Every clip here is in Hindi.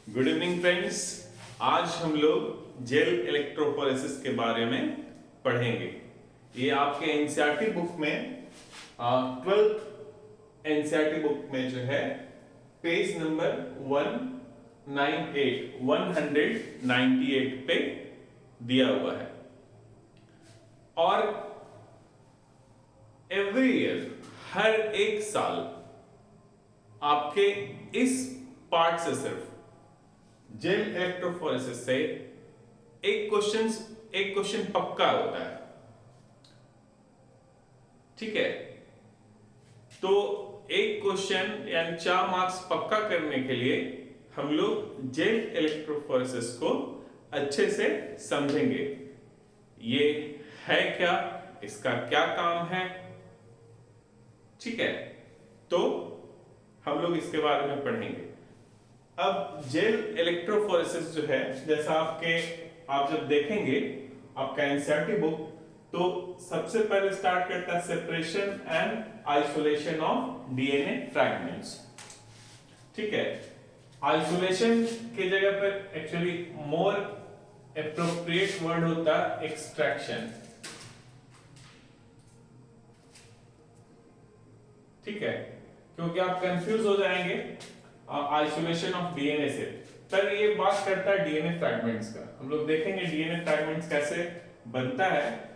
Good evening friends. आज हम लोग जेल इलेक्ट्रोफोरेसिस के बारे में पढ़ेंगे। ये आपके एनसीईआरटी बुक में 12th एनसीईआरटी बुक में जो है पेज नंबर 198 पे दिया हुआ है। और एवरी ईयर हर एक साल आपके इस पार्ट से सिर्फ जेल इलेक्ट्रोफोरेसिस से एक क्वेश्चन पक्का होता है। ठीक है, तो एक क्वेश्चन यानी 4 मार्क्स पक्का करने के लिए हम लोग जेल इलेक्ट्रोफोरेसिस को अच्छे से समझेंगे। ये है क्या, इसका क्या काम है, ठीक है, तो हम लोग इसके बारे में पढ़ेंगे। अब जेल इलेक्ट्रोफोरेसिस जो है, जैसा आप जब देखेंगे आपका एनसीईआरटी बुक, तो सबसे पहले स्टार्ट करता है separation and isolation of DNA fragments. ठीक है, आइसोलेशन की जगह पर एक्चुअली मोर एप्रोप्रिएट वर्ड होता है एक्सट्रैक्शन। ठीक है, क्योंकि आप कंफ्यूज हो जाएंगे आइसोलेशन ऑफ डीएनए से। पर ये बात करता है डीएनए फ्रैगमेंट्स का। हम लोग देखेंगे डीएनए फ्रैगमेंट्स कैसे बनता है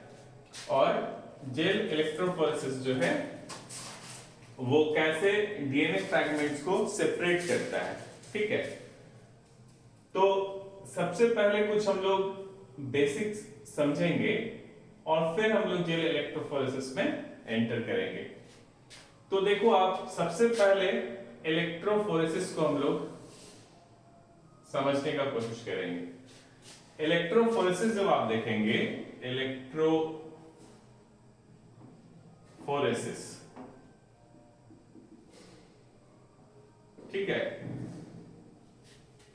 और जेल इलेक्ट्रोफोरेसिस जो है वो कैसे डीएनए फ्रैगमेंट्स को सेपरेट करता है। ठीक है, तो सबसे पहले कुछ हम लोग बेसिक्स समझेंगे और फिर हम लोग जेल इलेक्ट्रोफोरेसिस में एंटर करेंगे। तो देखो, आप सबसे पहले इलेक्ट्रोफोरेसिस को हम लोग समझने का कोशिश करेंगे। इलेक्ट्रोफोरेसिस जब आप देखेंगे, इलेक्ट्रोफोरेसिस, ठीक है,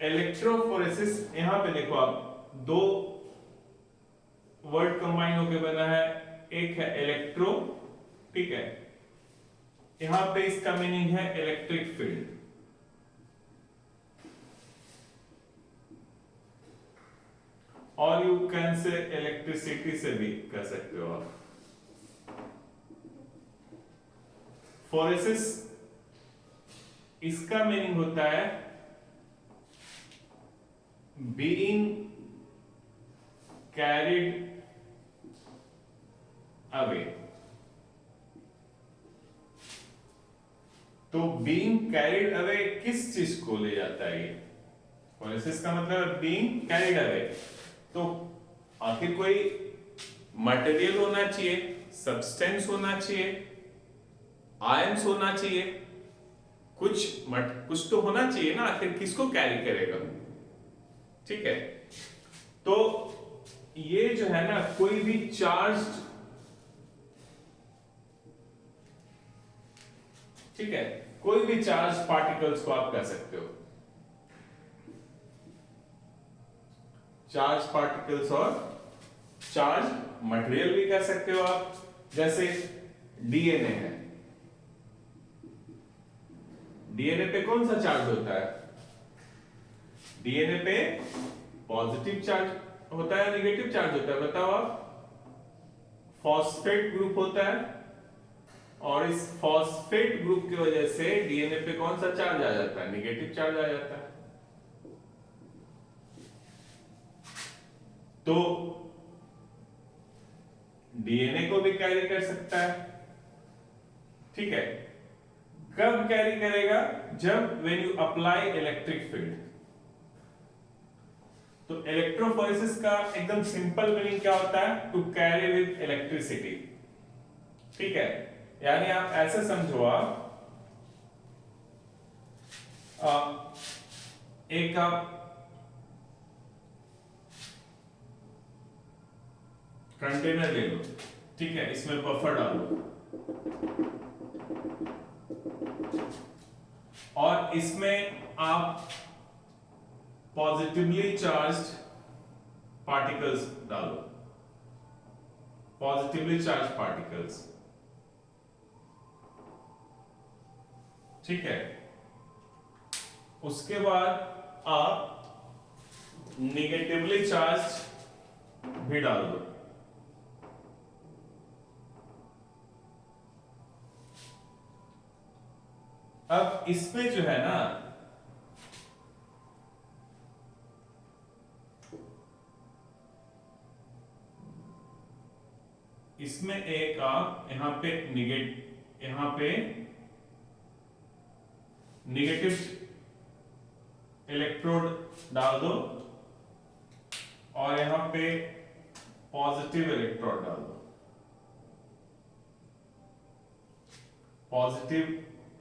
इलेक्ट्रोफोरेसिस यहां पे देखो आप दो वर्ड कंबाइन होकर बना है। एक है इलेक्ट्रो, ठीक है, यहां पे इसका मीनिंग है इलेक्ट्रिक फील्ड। और यू कैन से इलेक्ट्रिसिटी से भी कह सकते हो आप। फोरेसिस इसका मीनिंग होता है बीइंग कैरिड अवे। तो बीइंग कैरिड अवे किस चीज को ले जाता है? ये फोरेसिस का मतलब है बीइंग कैरिड अवे। तो आखिर कोई मटेरियल होना चाहिए, सब्सटेंस होना चाहिए, आयंस होना चाहिए, कुछ तो होना चाहिए ना, आखिर किसको कैरी करेगा। ठीक है, तो ये जो है ना, कोई भी चार्ज, ठीक है, कोई भी चार्ज पार्टिकल्स को आप कह सकते हो चार्ज पार्टिकल्स, और चार्ज मटेरियल भी कह सकते हो आप। जैसे डीएनए है, डीएनए पे कौन सा चार्ज होता है? डीएनए पे पॉजिटिव चार्ज होता है, नेगेटिव चार्ज होता है, बताओ आप। फॉस्फेट ग्रुप होता है, और इस फॉस्फेट ग्रुप की वजह से डीएनए पे कौन सा चार्ज आ जाता है? नेगेटिव चार्ज आ जाता है। तो डीएनए को भी कैरी कर सकता है। ठीक है, कब कैरी करेगा? जब when you apply electric field. तो इलेक्ट्रोफोरेसिस का एकदम सिंपल मीनिंग क्या होता है? To carry with electricity. ठीक है, यानी आप ऐसे समझो, एक आप कंटेनर ले लो, ठीक है, इसमें बफर डालो और इसमें आप पॉजिटिवली चार्ज्ड पार्टिकल्स डालो, पॉजिटिवली चार्ज पार्टिकल्स। ठीक है, उसके बाद आप निगेटिवली चार्ज भी डाल दो। अब इसमें जो है ना, इसमें एक आप यहां पे निगेटिव इलेक्ट्रोड डाल दो और यहां पे पॉजिटिव इलेक्ट्रोड डाल दो। पॉजिटिव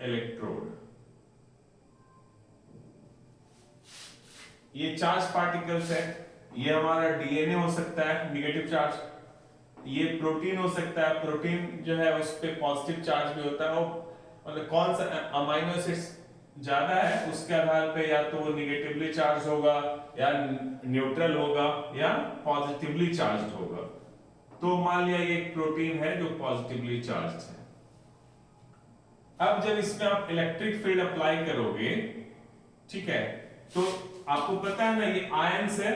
इलेक्ट्रोड, ये चार्ज पार्टिकल्स है, ये हमारा डीएनए हो सकता है निगेटिव चार्ज, ये प्रोटीन हो सकता है, प्रोटीन जो है उस पे पॉजिटिव चार्ज भी होता है, वो मतलब कौन सा अमाइनो एसिड्स ज्यादा है उसके आधार पे या तो वो निगेटिवली चार्ज होगा या न्यूट्रल होगा या पॉजिटिवली चार्ज होगा। तो मान लिया ये एक प्रोटीन है जो पॉजिटिवली चार्ज है। अब जब इसमें आप इलेक्ट्रिक फील्ड अप्लाई करोगे, ठीक है, तो आपको पता है ना ये आयंस है,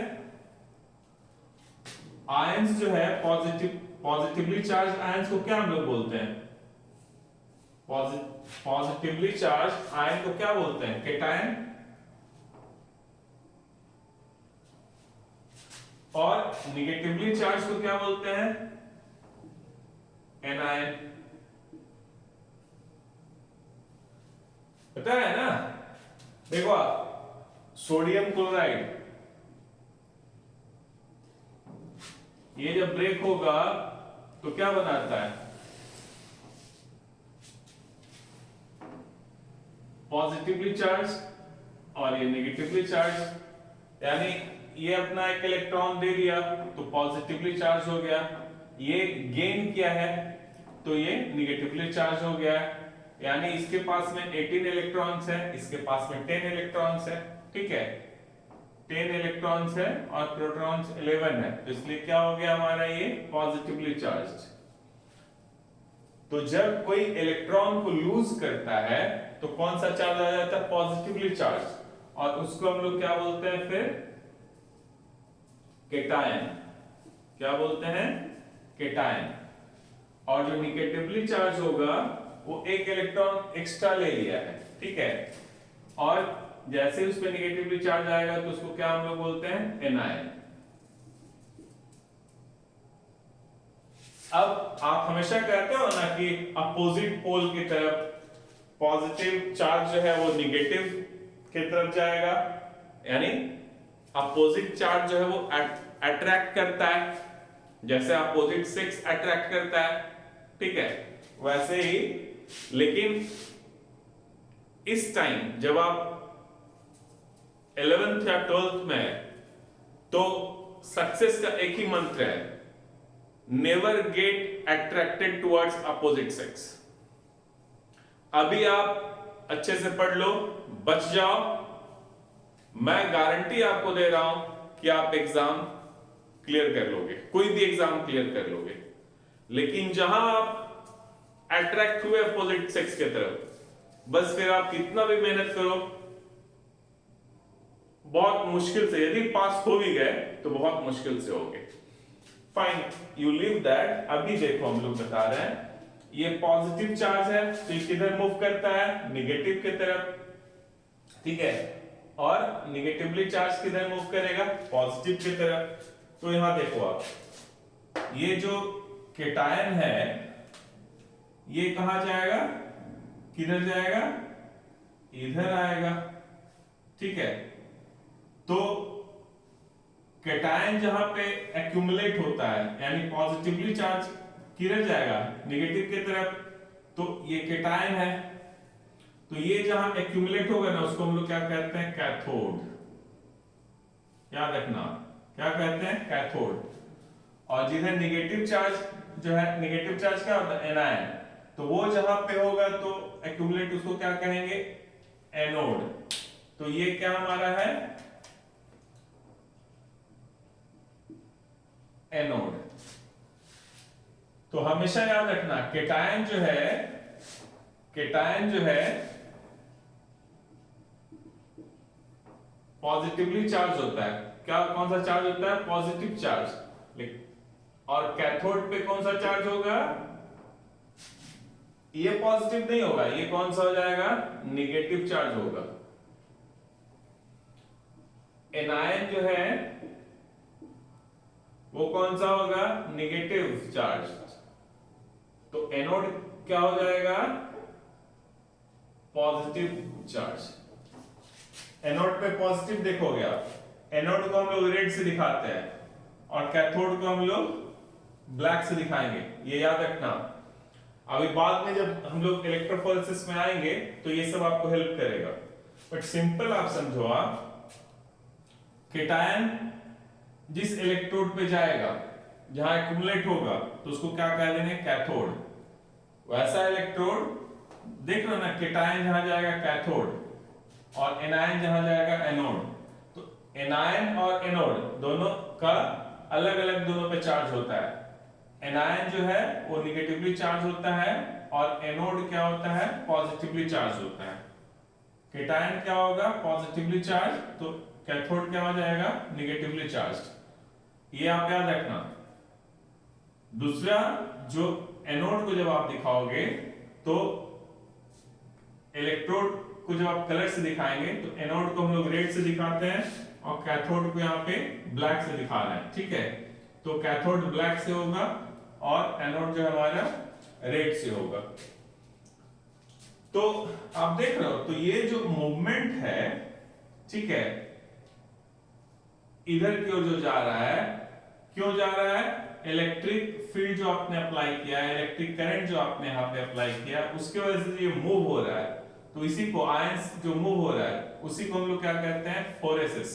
आयंस जो है पॉजिटिवली चार्ज आयंस को क्या हम लोग बोलते हैं? पॉजिटिवली चार्ज आयन को क्या बोलते हैं? केटायन। और निगेटिवली चार्ज को क्या बोलते हैं? एनायन। पता है ना? देखो आप, सोडियम क्लोराइड ये जब ब्रेक होगा तो क्या बनाता है? पॉजिटिवली चार्ज और ये निगेटिवली चार्ज, यानी ये अपना एक इलेक्ट्रॉन दे दिया तो पॉजिटिवली चार्ज हो गया, ये गेन किया है तो ये निगेटिवली चार्ज हो गया, यानी इसके पास में 18 इलेक्ट्रॉन्स है, इसके पास में 10 इलेक्ट्रॉन्स है, ठीक है, 10 इलेक्ट्रॉन्स है और प्रोटॉन्स 11 है, तो इसलिए क्या हो गया हमारा ये पॉजिटिवली चार्ज। तो जब कोई इलेक्ट्रॉन को लूज करता है तो कौन सा चार्ज आ जाता है? पॉजिटिवली चार्ज, और उसको हम लोग क्या बोलते हैं फिर? केटायन। क्या बोलते हैं? केटायन। और जो निगेटिवली चार्ज होगा वो एक इलेक्ट्रॉन एक्स्ट्रा ले लिया है, ठीक है, और जैसे उस पर निगेटिवली चार्ज आएगा तो उसको क्या हम लोग बोलते हैं? एनायन। अब आप हमेशा कहते हो ना कि अपोजिट पोल की तरफ पॉजिटिव चार्ज जो है वो निगेटिव की तरफ जाएगा, यानी अपोजिट चार्ज जो है वो अट्रैक्ट करता है, जैसे अपोजिट 6 अट्रैक्ट करता है, ठीक है, वैसे ही। लेकिन इस टाइम जब आप 11th या 12th में, तो सक्सेस का एक ही मंत्र है, never get attracted towards opposite sex. अभी आप अच्छे से पढ़ लो, बच जाओ, मैं गारंटी आपको दे रहा हूं कि आप एग्जाम क्लियर कर लोगे, कोई भी एग्जाम क्लियर कर लोगे। लेकिन जहां आप अट्रैक्ट हुए अपोजिट सेक्स की तरफ, बस फिर आप कितना भी मेहनत करो, बहुत मुश्किल से, यदि पास हो भी गए तो बहुत मुश्किल से होगे। Fine, you leave that. अभी देखो हम लोग बता रहे हैं, ये पॉजिटिव चार्ज है तो ये किधर मूव करता है? निगेटिव की तरफ, ठीक है, और निगेटिवली चार्ज किधर मूव करेगा? पॉजिटिव की तरफ। तो यहां देखो आप, ये जो केटायन है ये कहां जाएगा? किधर जाएगा? इधर आएगा, ठीक है। तो केटायन जहां पे एक्यूमुलेट होता है, यानी पॉजिटिवली चार्ज किधर जाएगा? निगेटिव की तरफ, तो ये केटायन है, तो ये जहां एक्यूमुलेट होगा ना उसको हम लोग क्या कहते हैं? कैथोड। याद रखना, क्या कहते हैं? कैथोड। और जिधर निगेटिव चार्ज जो है, निगेटिव चार्ज क्या होता है? एनायन, तो वो जहां पे होगा तो एक्यूमुलेट, उसको क्या कहेंगे? एनोड। तो ये क्या हमारा है? एनोड। तो हमेशा याद रखना, केटायन जो है, पॉजिटिवली चार्ज होता है। क्या कौन सा चार्ज होता है? Positive charge. और कैथोड पे कौन सा चार्ज होगा? ये पॉजिटिव नहीं होगा, ये कौन सा हो जाएगा? निगेटिव चार्ज होगा। एनायन जो है वो कौन सा होगा? Negative charge. तो एनोड क्या हो जाएगा? Positive charge. एनोड पे पॉजिटिव देखोगे आप, एनोड को हम लोग रेड से दिखाते हैं और कैथोड को हम लोग ब्लैक से दिखाएंगे, ये याद रखना। अभी बाद में जब हम लोग इलेक्ट्रोफोरेसिस में आएंगे तो ये सब आपको हेल्प करेगा, बट सिंपल आप समझो। आप केटायन जिस इलेक्ट्रोड पे जाएगा, जहां एक्युमुलेट होगा, तो उसको क्या कह देंगे? कैथोड। वैसा इलेक्ट्रोड देख रहे हो ना, केटायन जहां जाएगा कैथोड और एनायन जहां जाएगा एनोड। तो एनायन और एनोड दोनों का अलग अलग दोनों पे चार्ज होता है। एनायन जो है वो निगेटिवली चार्ज होता है और एनोड क्या होता है? पॉजिटिवली चार्ज होता है। केटायन क्या होगा? पॉजिटिवली चार्ज, तो कैथोड क्या हो जाएगा? Negatively charge. ये आप याद रखना। दूसरा, जो एनोड को जब आप दिखाओगे तो इलेक्ट्रोड को जब आप कलर से दिखाएंगे तो एनोड को हम लोग रेड से दिखाते हैं और कैथोड को यहाँ पे ब्लैक से दिखा रहे हैं, ठीक है? तो कैथोड ब्लैक से होगा और एनोड जो हमारा रेड से होगा। तो आप देख रहे हो, तो ये जो मूवमेंट है, ठीक है, इधर की ओर जो जा रहा है, क्यों जा रहा है? इलेक्ट्रिक फील्ड जो आपने अप्लाई किया है, इलेक्ट्रिक करंट जो आपने यहाँ पे अप्लाई किया, उसके वजह से ये मूव हो रहा है। तो इसी को आयंस जो मूव हो रहा है, उसी को हम लोग क्या कहते हैं? फोरेसिस।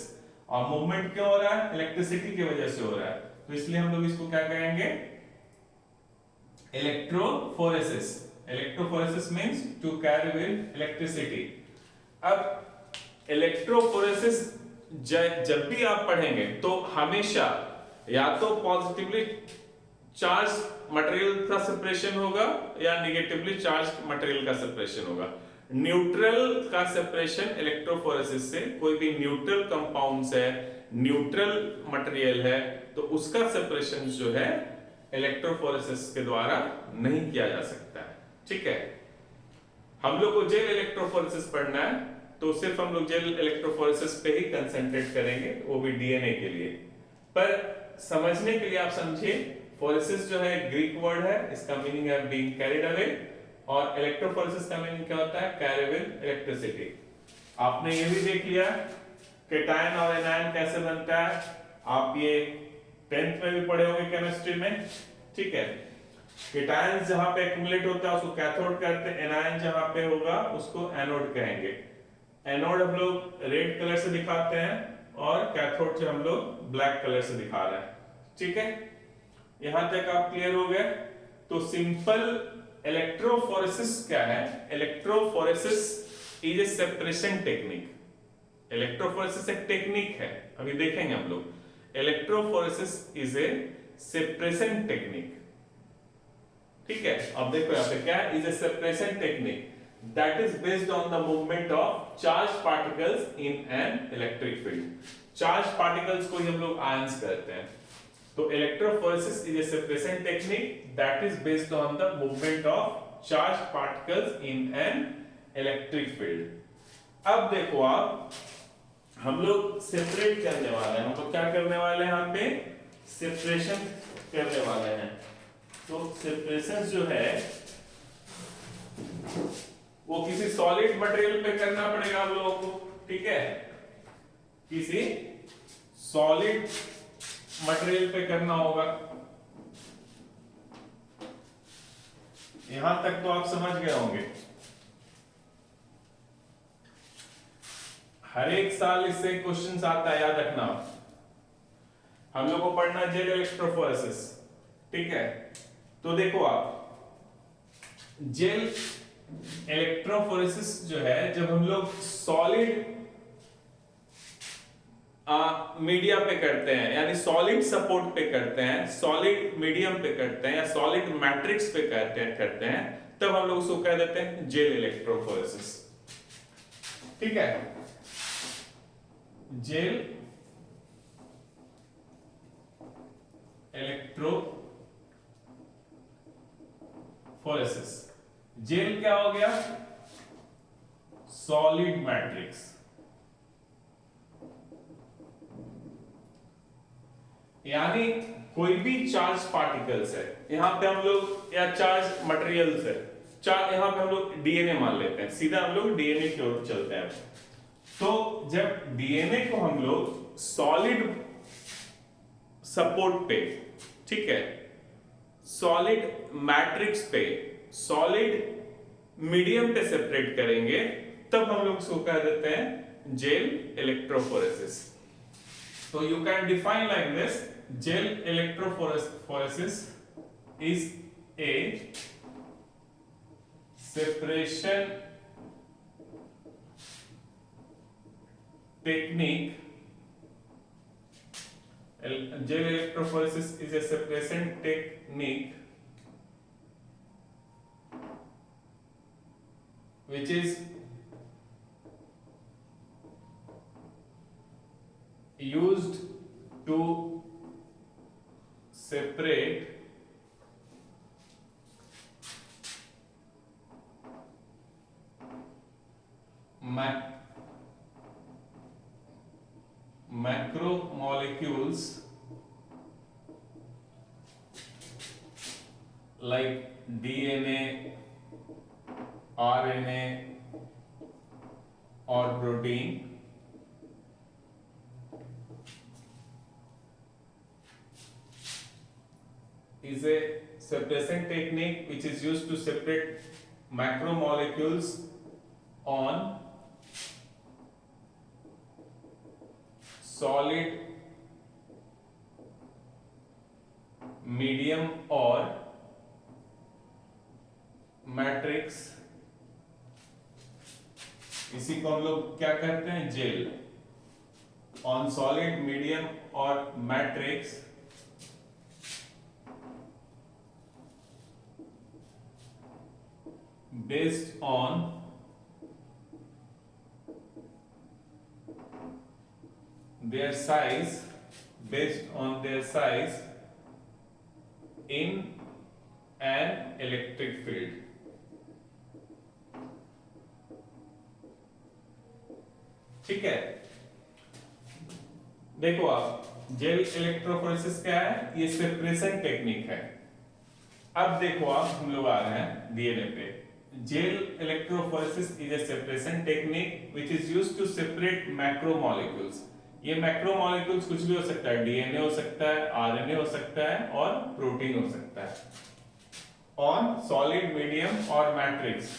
और मूवमेंट क्यों हो रहा है? इलेक्ट्रिसिटी की वजह से हो रहा है, तो इसलिए हम लोग इसको क्या कहेंगे? Electrophoresis. Electrophoresis means to carry with electricity. अब इलेक्ट्रोफोरेसिस जब भी आप पढ़ेंगे तो हमेशा या तो पॉजिटिवली चार्ज मटेरियल का सेपरेशन होगा या निगेटिवली चार्ज मटेरियल का सेपरेशन होगा। न्यूट्रल का सेपरेशन इलेक्ट्रोफोरेसिस से, कोई भी न्यूट्रल कंपाउंड्स है, न्यूट्रल मटेरियल है, तो उसका सेपरेशन जो है इलेक्ट्रोफोरेसिस के द्वारा नहीं किया जा सकता है, ठीक है? हम लोग को जेल इलेक्ट्रोफोरेसिस पढ़ना है तो सिर्फ हम लोग जेल इलेक्ट्रोफोरेसिस पे ही कंसंट्रेट करेंगे, वो भी डीएनए के लिए। पर समझने के लिए आप समझिए, फोरेसिस जो है ग्रीक वर्ड है, इसका मीनिंग है बीइंग कैरिड अवे, और इलेक्ट्रोफोरेसिस का मीनिंग क्या होता है? Carry with electricity. आपने ये भी देख लिया केटायन और एनायन कैसे बनता है, आप ये 10th में भी पढ़े होंगे केमिस्ट्री में, ठीक है? केटायन जहां पे एक्युमुलेट होता है उसको कैथोड कहते हैं, एनायन जहां पे होगा उसको एनोड कहेंगे। एनोड हम लोग रेड कलर से दिखाते हैं और कैथोड से हम लोग ब्लैक कलर से दिखा रहे हैं, ठीक है? यहां तक आप क्लियर हो गए? तो सिंपल इलेक्ट्रोफोरेसिस क्या है? Electrophoresis is a separation technique. Electrophoresis एक टेक्निक है, अभी देखेंगे हम लोग। Electrophoresis is a separation technique, ठीक है? अब देखो यहाँ पे क्या है? Is a separation technique that is based on the movement of charged particles in an electric field. Charged particles को ही हम लोग ions कहते हैं। तो electrophoresis is a separation technique that is based on the movement of charged particles in an electric field. अब देखो आप, हम लोग सेपरेट करने वाले हैं, हम लोग क्या करने वाले हैं? यहाँ पे सेपरेशन करने वाले हैं। तो सेपरेशन जो है वो किसी सॉलिड मटेरियल पे करना पड़ेगा आप लोगों को, ठीक है? किसी सॉलिड मटेरियल पे करना होगा। यहां तक तो आप समझ गए होंगे। हर एक साल इससे क्वेश्चंस आता है, याद रखना। हम लोग को पढ़ना जेल इलेक्ट्रोफोरेसिस, ठीक है? तो देखो आप, जेल इलेक्ट्रोफोरेसिस जो है, जब हम लोग सॉलिड मीडिया पे करते हैं, यानी सॉलिड सपोर्ट पे करते हैं, सॉलिड मीडियम पे करते हैं या सॉलिड मैट्रिक्स पे करते हैं, तब हम लोग उसको कह देते हैं जेल इलेक्ट्रोफोरेसिस, ठीक है? Jail electrophoresis. जेल क्या हो गया? Solid matrix. यानी कोई भी चार्ज पार्टिकल्स है, यहां पे हम लोग, या चार्ज मटेरियल्स है, यहां पे हम लोग डीएनए मान लेते हैं, सीधा हम लोग डीएनए की ओर चलते हैं। तो जब डीएनए को हम लोग सॉलिड सपोर्ट पे, ठीक है, सॉलिड मैट्रिक्स पे, सॉलिड मीडियम पे सेपरेट करेंगे, तब हम लोग उसको कह देते हैं जेल इलेक्ट्रोफोरेसिस। तो you can define like this: jail electrophoresis is A separation technique. Gel electrophoresis is a separation technique which is used to separate macromolecules like DNA, RNA or protein is a separation technique which is used to separate macromolecules on solid, medium or matrix. इसी को हम लोग क्या कहते हैं? जेल। ऑन सॉलिड, मीडियम और matrix based on their size, based on their size in an electric field. ठीक है, देखो आप, जेल इलेक्ट्रोफोरेसिस क्या है? ये सेपरेशन टेक्निक है। अब देखो आप, हम लोग आ रहे हैं डीएनए पे। Gel electrophoresis is a separation technique which is used to separate macromolecules. ये मैक्रोमोलेक्यूल्स कुछ भी हो सकता है, डीएनए हो सकता है, आरएनए हो सकता है और प्रोटीन हो सकता है। ऑन सॉलिड, मीडियम और मैट्रिक्स,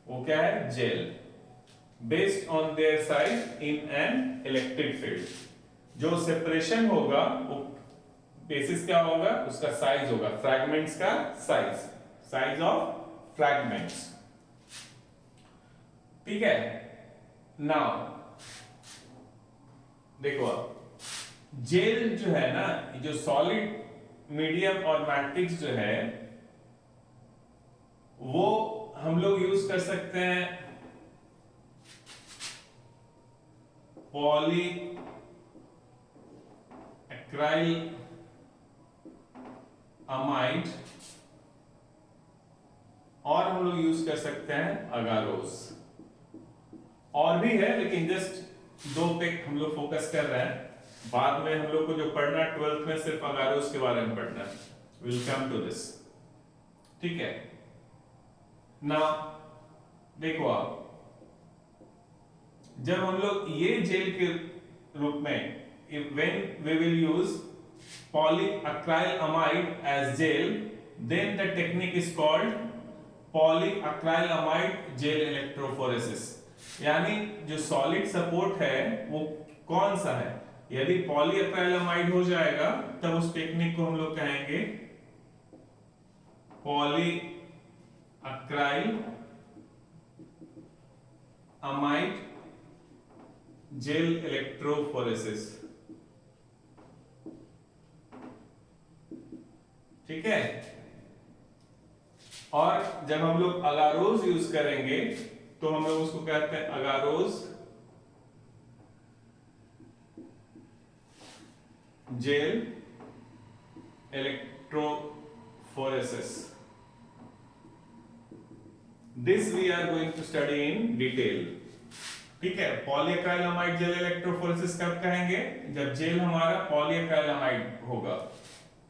वो क्या है? Gel. Based on their size in an electric field. जो सेपरेशन होगा वो बेसिस क्या होगा? उसका साइज होगा, फ्रैगमेंट्स का साइज, साइज ऑफ फ्रैगमेंट्स। ठीक है। नाउ देखो आप, जेल जो है ना, जो सॉलिड, मीडियम और मैट्रिक्स जो है, वो हम लोग यूज कर सकते हैं पॉली एक्राइल अमाइड, और हम लोग यूज कर सकते हैं अगारोस। और भी है, लेकिन जस्ट दो पे हम लोग फोकस कर रहे हैं। बाद में हम लोग को जो पढ़ना 12th में सिर्फ अगारोस के बारे में पढ़ना है। Will come to this. ठीक है ना। देखो आप, जब हम लोग ये जेल के रूप में, when we will use polyacrylamide as gel, then the technique is called polyacrylamide gel electrophoresis। यानी जो सॉलिड सपोर्ट है वो कौन सा है? यदि पॉलीएक्राइलामाइड हो जाएगा तब उस टेक्निक को हम लोग कहेंगे पॉलीएक्राइलामाइड जेल इलेक्ट्रोफोरेसिस। ठीक है। और जब हम लोग अगारोस यूज करेंगे तो हम लोग उसको कहते हैं अगारोस jail electrophoresis. This we are going to study in detail. ठीक है, पॉलीएक्राइलामाइड जेल इलेक्ट्रोफोरेसिस कब कहेंगे? जब जेल हमारा पॉलीएक्राइलामाइड होगा,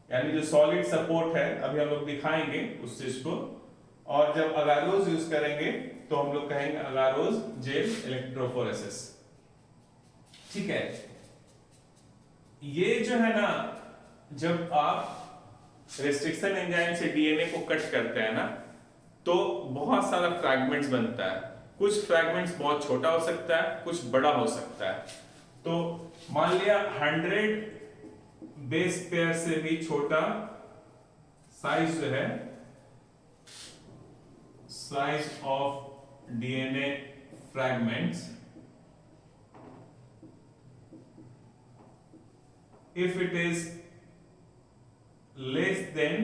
यानी जो सॉलिड सपोर्ट है, अभी हम लोग दिखाएंगे उस चीज को। और जब अगारोज यूज करेंगे तो हम लोग कहेंगे अगारोज जेल इलेक्ट्रोफोरेसिस। ठीक है, ये जो है ना, जब आप रेस्ट्रिक्शन एंजाइम से डीएनए को कट करते हैं ना, तो बहुत सारा फ्रैगमेंट्स बनता है। कुछ फ्रैगमेंट्स बहुत छोटा हो सकता है, कुछ बड़ा हो सकता है। तो मान लिया 100 बेस पेयर से भी छोटा साइज जो है, size of DNA fragments, if it is less than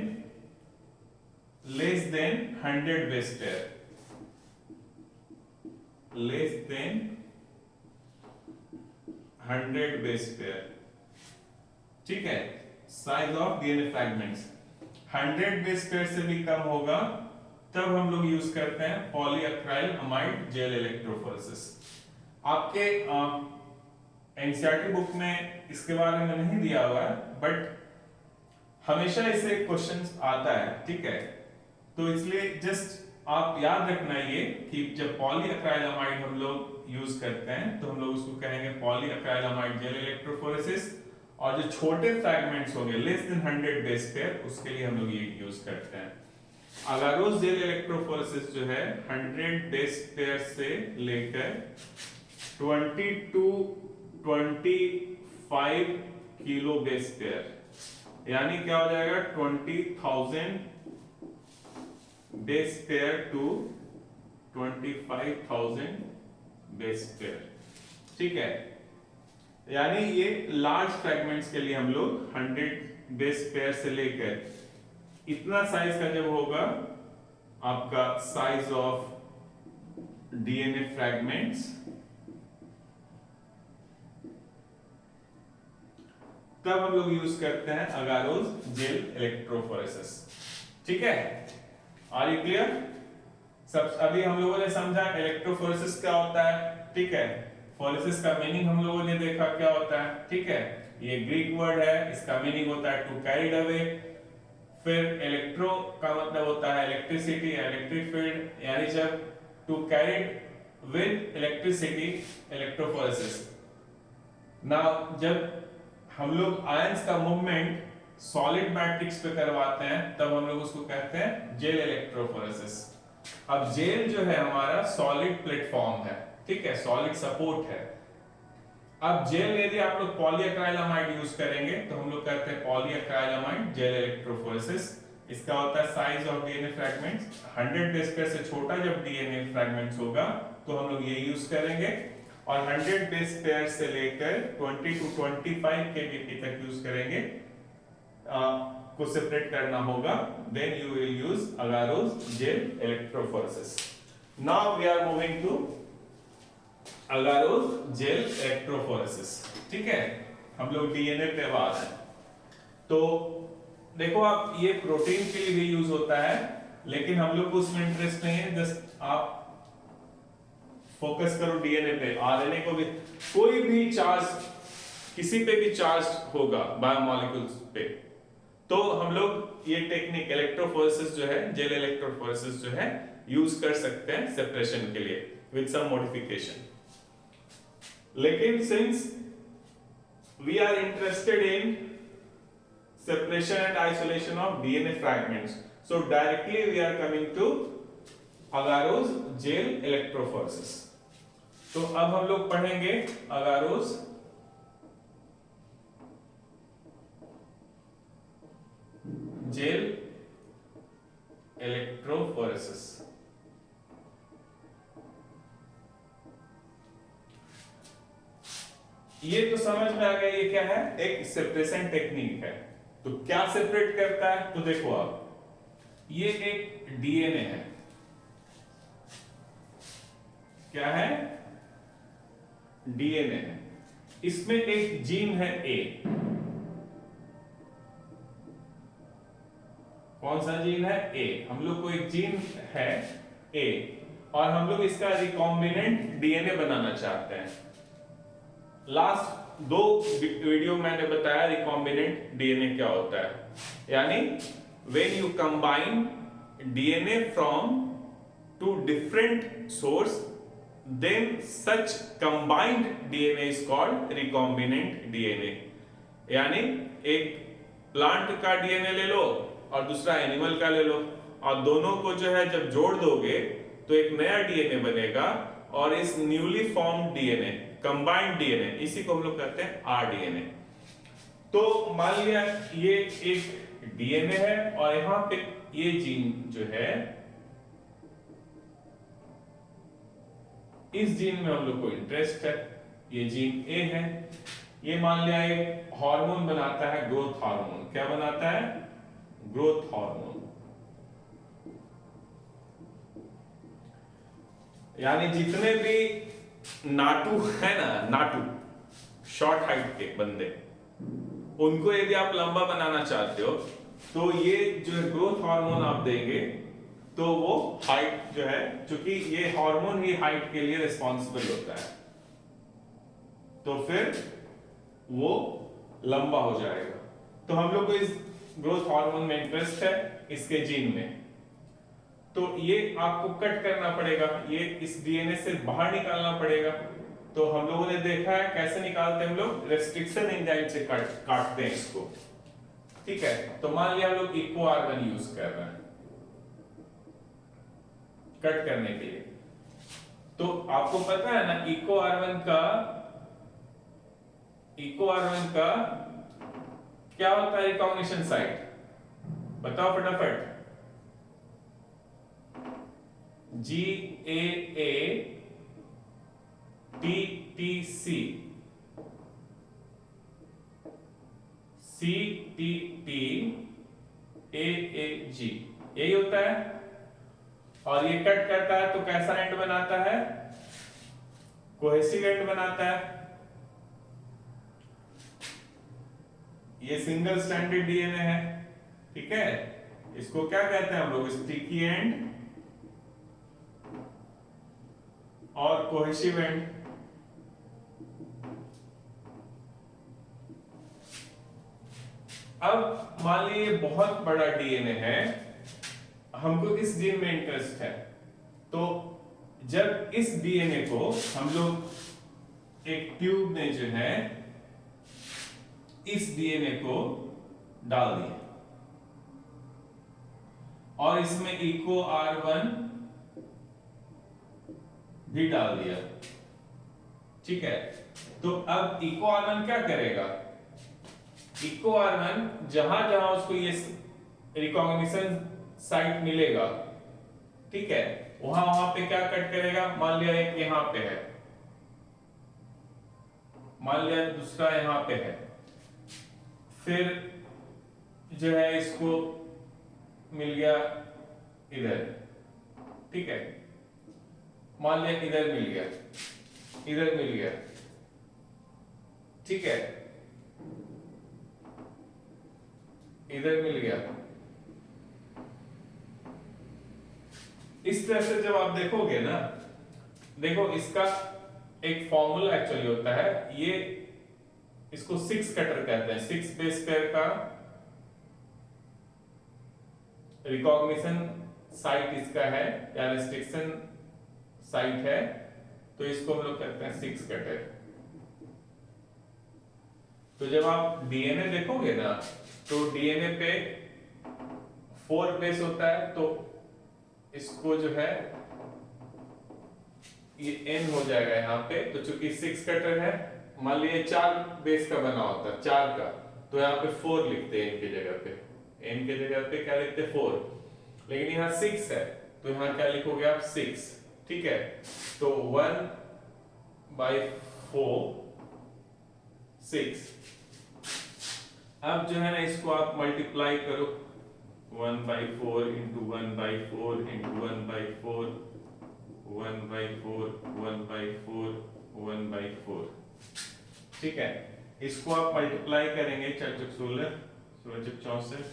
100 base pair, less than 100 base pair, ठीक है, size of DNA fragments 100 base pair से भी कम होगा, तब हम लोग यूज करते हैं पॉलीएक्राइल अमाइड जेल इलेक्ट्रोफोरेसिस। आपके एनसीईआरटी बुक में इसके बारे में नहीं दिया हुआ है, बट हमेशा इसे क्वेश्चंस आता है। ठीक है, तो इसलिए जस्ट आप याद रखना ये कि जब पॉलीएक्राइलामाइड हम लोग यूज करते हैं तो हम लोग उसको कहेंगे पॉलीएक्राइलामाइड जेल इलेक्ट्रोफोरेसिस, और जो छोटे फ्रैगमेंट्स होंगे लेस देन 100 बेस पेयर, उसके लिए हम लोग ये यूज करते हैं। अगारोज जेल इलेक्ट्रोफोरेसिस जो है 100 बेस पेयर से लेकर 20 to 25 किलो बेस पेयर, यानी क्या हो जाएगा 20,000 base pair to 25,000 base pair. ठीक है, यानी ये लार्ज फ्रैगमेंट्स के लिए हम लोग 100 बेस पेयर से लेकर इतना साइज का जब होगा आपका साइज ऑफ डीएनए फ्रैगमेंट्स, तब हम लोग यूज करते हैं अगारोज जेल इलेक्ट्रोफोरेसिस। ठीक है, आर यू क्लियर? सब अभी हम लोगों ने समझा इलेक्ट्रोफोरेसिस क्या होता है। ठीक है, फोरेसिस का मीनिंग हम लोगों ने देखा क्या होता है। ठीक है, ये ग्रीक वर्ड है, इसका मीनिंग होता है टू कैरिड अवे। फिर इलेक्ट्रो का मतलब होता है इलेक्ट्रिसिटी, इलेक्ट्रिक फील्ड, यानी जब to carried with electricity, electrophoresis. Now जब हम लोग आयंस का मूवमेंट सॉलिड मैट्रिक्स पे करवाते हैं, तब हम लोग उसको कहते हैं जेल इलेक्ट्रोफोरेसिस। अब जेल जो है हमारा सॉलिड प्लेटफॉर्म है, ठीक है, सॉलिड सपोर्ट है। अब जेल यदि आप लोग पॉलीएक्राइलामाइड यूज करेंगे तो हम लोग कहते हैं पॉलीएक्राइलामाइड जेल इलेक्ट्रोफोरेसिस। इसका होता है size of DNA fragments 100 base pair से छोटा जब डीएनए फ्रैगमेंट्स होगा तो हम लोग ये यूज करेंगे, और 100 बेस पेयर से लेकर 20 to 25 केबीपी तक यूज करेंगे, को सेपरेट करना होगा। Then you will use agarose gel electrophoresis. Now we are moving to agarose gel electrophoresis. ठीक है, हम लोग डीएनए पे बात है। तो देखो आप, ये प्रोटीन के लिए भी यूज होता है, लेकिन हम लोग को उसमें इंटरेस्ट नहीं है। जस्ट आप फोकस करो डीएनए पे। आरएनए को भी कोई भी चार्ज, किसी पे भी चार्ज होगा बायोमोलिक्यूल्स पे, तो हम लोग ये टेक्निक इलेक्ट्रोफोरेसिस जो है, जेल इलेक्ट्रोफोरेसिस जो है, यूज कर सकते हैं सेपरेशन के लिए विद सम मॉडिफिकेशन। लेकिन since we are interested in separation and isolation of DNA fragments, so directly we are coming to agarose gel electrophoresis। तो अब हम लोग पढ़ेंगे अगारोज जेल इलेक्ट्रोफोरेसिस। ये तो समझ में आ गया, ये क्या है, एक सेपरेशन टेक्निक है। तो क्या सेपरेट करता है, तो देखो आप, ये एक डीएनए है, क्या है, डीएनए है, इसमें एक जीन है ए, कौन सा जीन है? ए। हम लोग को एक जीन है ए और हम लोग इसका रिकॉम्बिनेंट डीएनए बनाना चाहते हैं। लास्ट 2 वीडियो मैंने बताया रिकॉम्बिनेंट डीएनए क्या होता है, यानी when you combine DNA from 2 different source, then such combined DNA is called recombinant DNA। यानी एक प्लांट का डीएनए ले लो और दूसरा एनिमल का ले लो और दोनों को जो है जब जोड़ दोगे तो एक नया डीएनए बनेगा और इस newly formed DNA, combined DNA, इसी को हम लोग कहते हैं आरडीएनए। तो मान लिया ये एक डीएनए है और यहां पे ये जीन जो है, इस जीन में हम लोग को इंटरेस्ट है, ये जीन ए है। ये मान लिया एक हार्मोन बनाता है, ग्रोथ हार्मोन। क्या बनाता है? Growth hormone. यानी जितने भी नाटू है ना, नाटू शॉर्ट हाइट के बंदे, उनको यदि आप लंबा बनाना चाहते हो तो ये जो ग्रोथ हार्मोन आप देंगे तो वो हाइट जो है, क्योंकि ये हार्मोन ही हाइट के लिए रिस्पॉन्सिबल होता है, तो फिर वो लंबा हो जाएगा। तो हम लोग को इस ग्रोथ हार्मोन में इंटरेस्ट है, इसके जीन में। तो ये आपको कट करना पड़ेगा, ये इस डीएनए से बाहर निकालना पड़ेगा। तो हम लोगों ने देखा है कैसे निकालते हैं हम लोग, रेस्ट्रिक्शन एंजाइम से काटते हैं इसको। ठीक है, तो मान लिया हम लोग इको R1 यूज कर रहे हैं कट करने के लिए। तो आपको पता है ना इको R1 का क्या होता है रिकॉग्निशन साइट? बताओ फटाफट। GAATTC CTTAAG, यही होता है। और ये कट करता है तो कैसा एंड बनाता है? कोहेसिव एंड बनाता है। ये सिंगल स्ट्रैंडेड डीएनए है, ठीक है। इसको क्या कहते हैं हम लोग? स्टिकी एंड और कोहेसिव एंड। अब मान लीजिए बहुत बड़ा डीएनए है, हमको इस जीन में इंटरेस्ट है, तो जब इस डीएनए को हम लोग एक ट्यूब में जो है इस डीएनए को डाल दिए और इसमें इको R1 भी डाल दिया, ठीक है। तो अब इको R1 क्या करेगा? इको R1 जहां जहां उसको ये रिकॉग्निशन साइट मिलेगा, ठीक है, वहां वहां पे क्या कट करेगा? मान लिया एक यहां पे है, मान लिया दूसरा यहां पे है, फिर जो है इसको मिल गया इधर, ठीक है। मान लिया इधर मिल गया, इधर मिल गया, ठीक है, इधर मिल गया। इस तरह से जब आप देखोगे ना, देखो इसका एक फॉर्मूला एक्चुअली होता है, ये इसको 6 कटर कहते हैं। 6 बेस पेयर का रिकॉग्निशन साइट इसका है या रेस्ट्रिक्शन साइट है, तो इसको हम लोग कहते हैं 6 कटर। तो जब आप डीएनए देखोगे ना, तो डीएनए पे 4 बेस होता है, तो इसको जो है ये n हो जाएगा यहाँ पे। तो चूंकि 6 कटर है, मान लीजिए 4 बेस का बना होता है, 4 का, तो यहाँ पे 4 लिखते हैं n की जगह पे। n की जगह पे क्या लिखते हैं? 4। लेकिन यहाँ 6 है, तो यहाँ क्या लिखोगे आप? 6, ठीक है। तो 1/4 6। अब जो है ना इसको आप मल्टीप्लाई करो, 1/4 इंटू 1/4 इंटू 1/4 1/4 1/4 1/4, ठीक है। इसको आप मल्टीप्लाई करेंगे, 4 × 16 16 × 64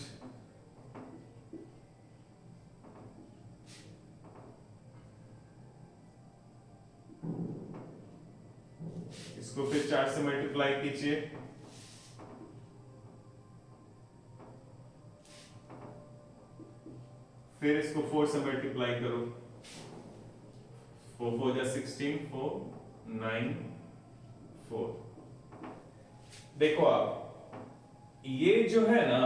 इसको फिर 4 से मल्टीप्लाई कीजिए, फिर इसको 4 से मल्टीप्लाई करो, 4 4 जा 16, 4 9 4। देखो आप ये जो है ना,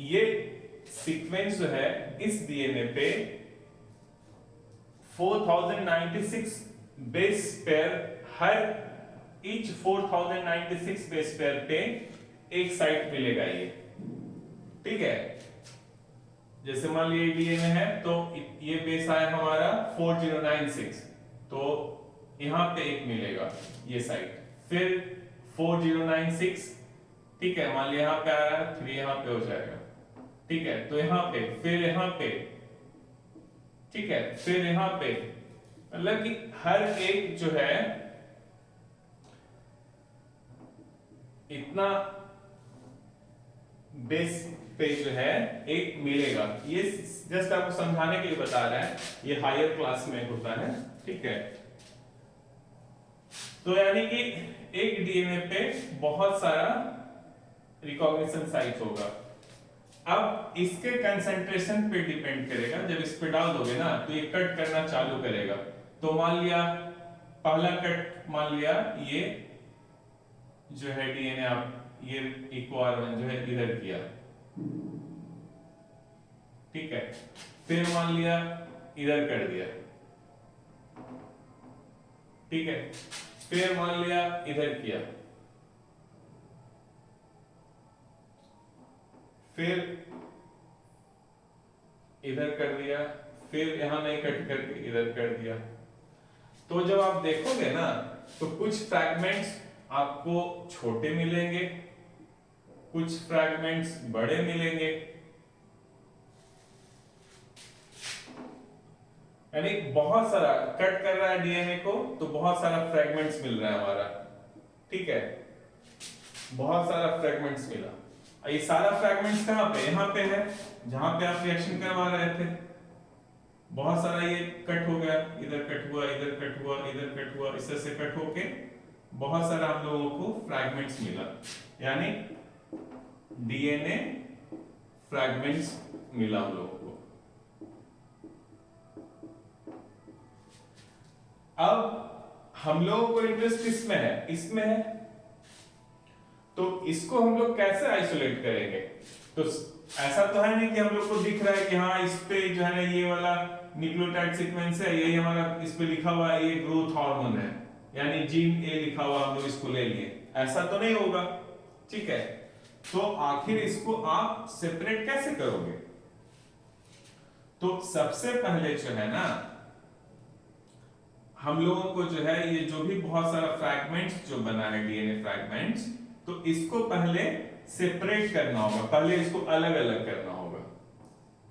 ये सीक्वेंस जो है इस डीएनए पे 4096 बेस पेयर, हर ईच 4096 बेस पेयर पे एक साइट मिलेगा ये, ठीक है। जैसे मान लीजिए डीएनए है तो ये बेस आया हमारा 4096, तो यहां पे एक मिलेगा ये साइट, फिर 4096, ठीक है। मान लिया यहां पे आ रहा है, 3 यहां पे हो जाएगा, ठीक है। तो यहां पे, फिर यहां पे, ठीक है, फिर यहां पे, मतलब कि हर एक जो है इतना बेस पे जो है एक मिलेगा। ये जस्ट आपको समझाने के लिए बता रहा है, ये हायर क्लास में होता है, ठीक है। तो यानी कि एक डीएनए पे बहुत सारा रिकॉग्निशन साइट होगा। अब इसके कंसंट्रेशन पे डिपेंड करेगा, जब इस पे डाल दोगे ना तो ये कट करना चालू करेगा। तो मान लिया पहला कट, मान लिया ये जो है डीएनए, आप ये इक्वार जो है इधर किया, ठीक है, फिर मान लिया इधर कर दिया, ठीक है, फिर मान लिया इधर किया, फिर इधर कर दिया, फिर यहां नहीं कट करके इधर कर दिया। तो जब आप देखोगे ना तो कुछ फ्रैगमेंट्स आपको छोटे मिलेंगे, कुछ फ्रैगमेंट्स बड़े मिलेंगे, यानी बहुत सारा कट कर रहा है डीएनए को तो बहुत सारा फ्रैगमेंट्स मिल रहा है हमारा, ठीक है, बहुत सारा फ्रैगमेंट्स मिला। ये सारा फ्रैगमेंट्स कहां पे, यहां पे है जहां पे आप रिएक्शन करवा रहे थे। बहुत सारा ये कट हो गया, इधर कट हुआ, इधर कट हुआ, इधर कट हुआ, इस तरह से कट होके बहुत सारा हम लोगों को फ्रैगमेंट्स मिला, यानी डीएनए फ्रैगमेंट्स मिला हम लोगों को। अब हम लोगों को इंटरेस्ट किसमें है, इसमें है, तो इसको हम लोग कैसे आइसोलेट करेंगे। तो ऐसा तो है नहीं कि हम लोग को दिख रहा है कि हाँ इस पे जो है ना ये वाला न्यूक्लियोटाइड सीक्वेंस है, यही हमारा इस पे लिखा हुआ है ये ग्रोथ हार्मोन है, यानी जीन ए लिखा हुआ, हम लोग इसको ले लिए, ऐसा तो नहीं होगा, ठीक है। तो आखिर इसको आप सेपरेट कैसे करोगे। तो सबसे पहले जो है ना हम लोगों को जो है ये जो भी बहुत सारा फ्रैगमेंट्स जो बना है डीएनए फ्रैगमेंट्स, तो इसको पहले सेपरेट करना होगा, पहले इसको अलग अलग करना होगा,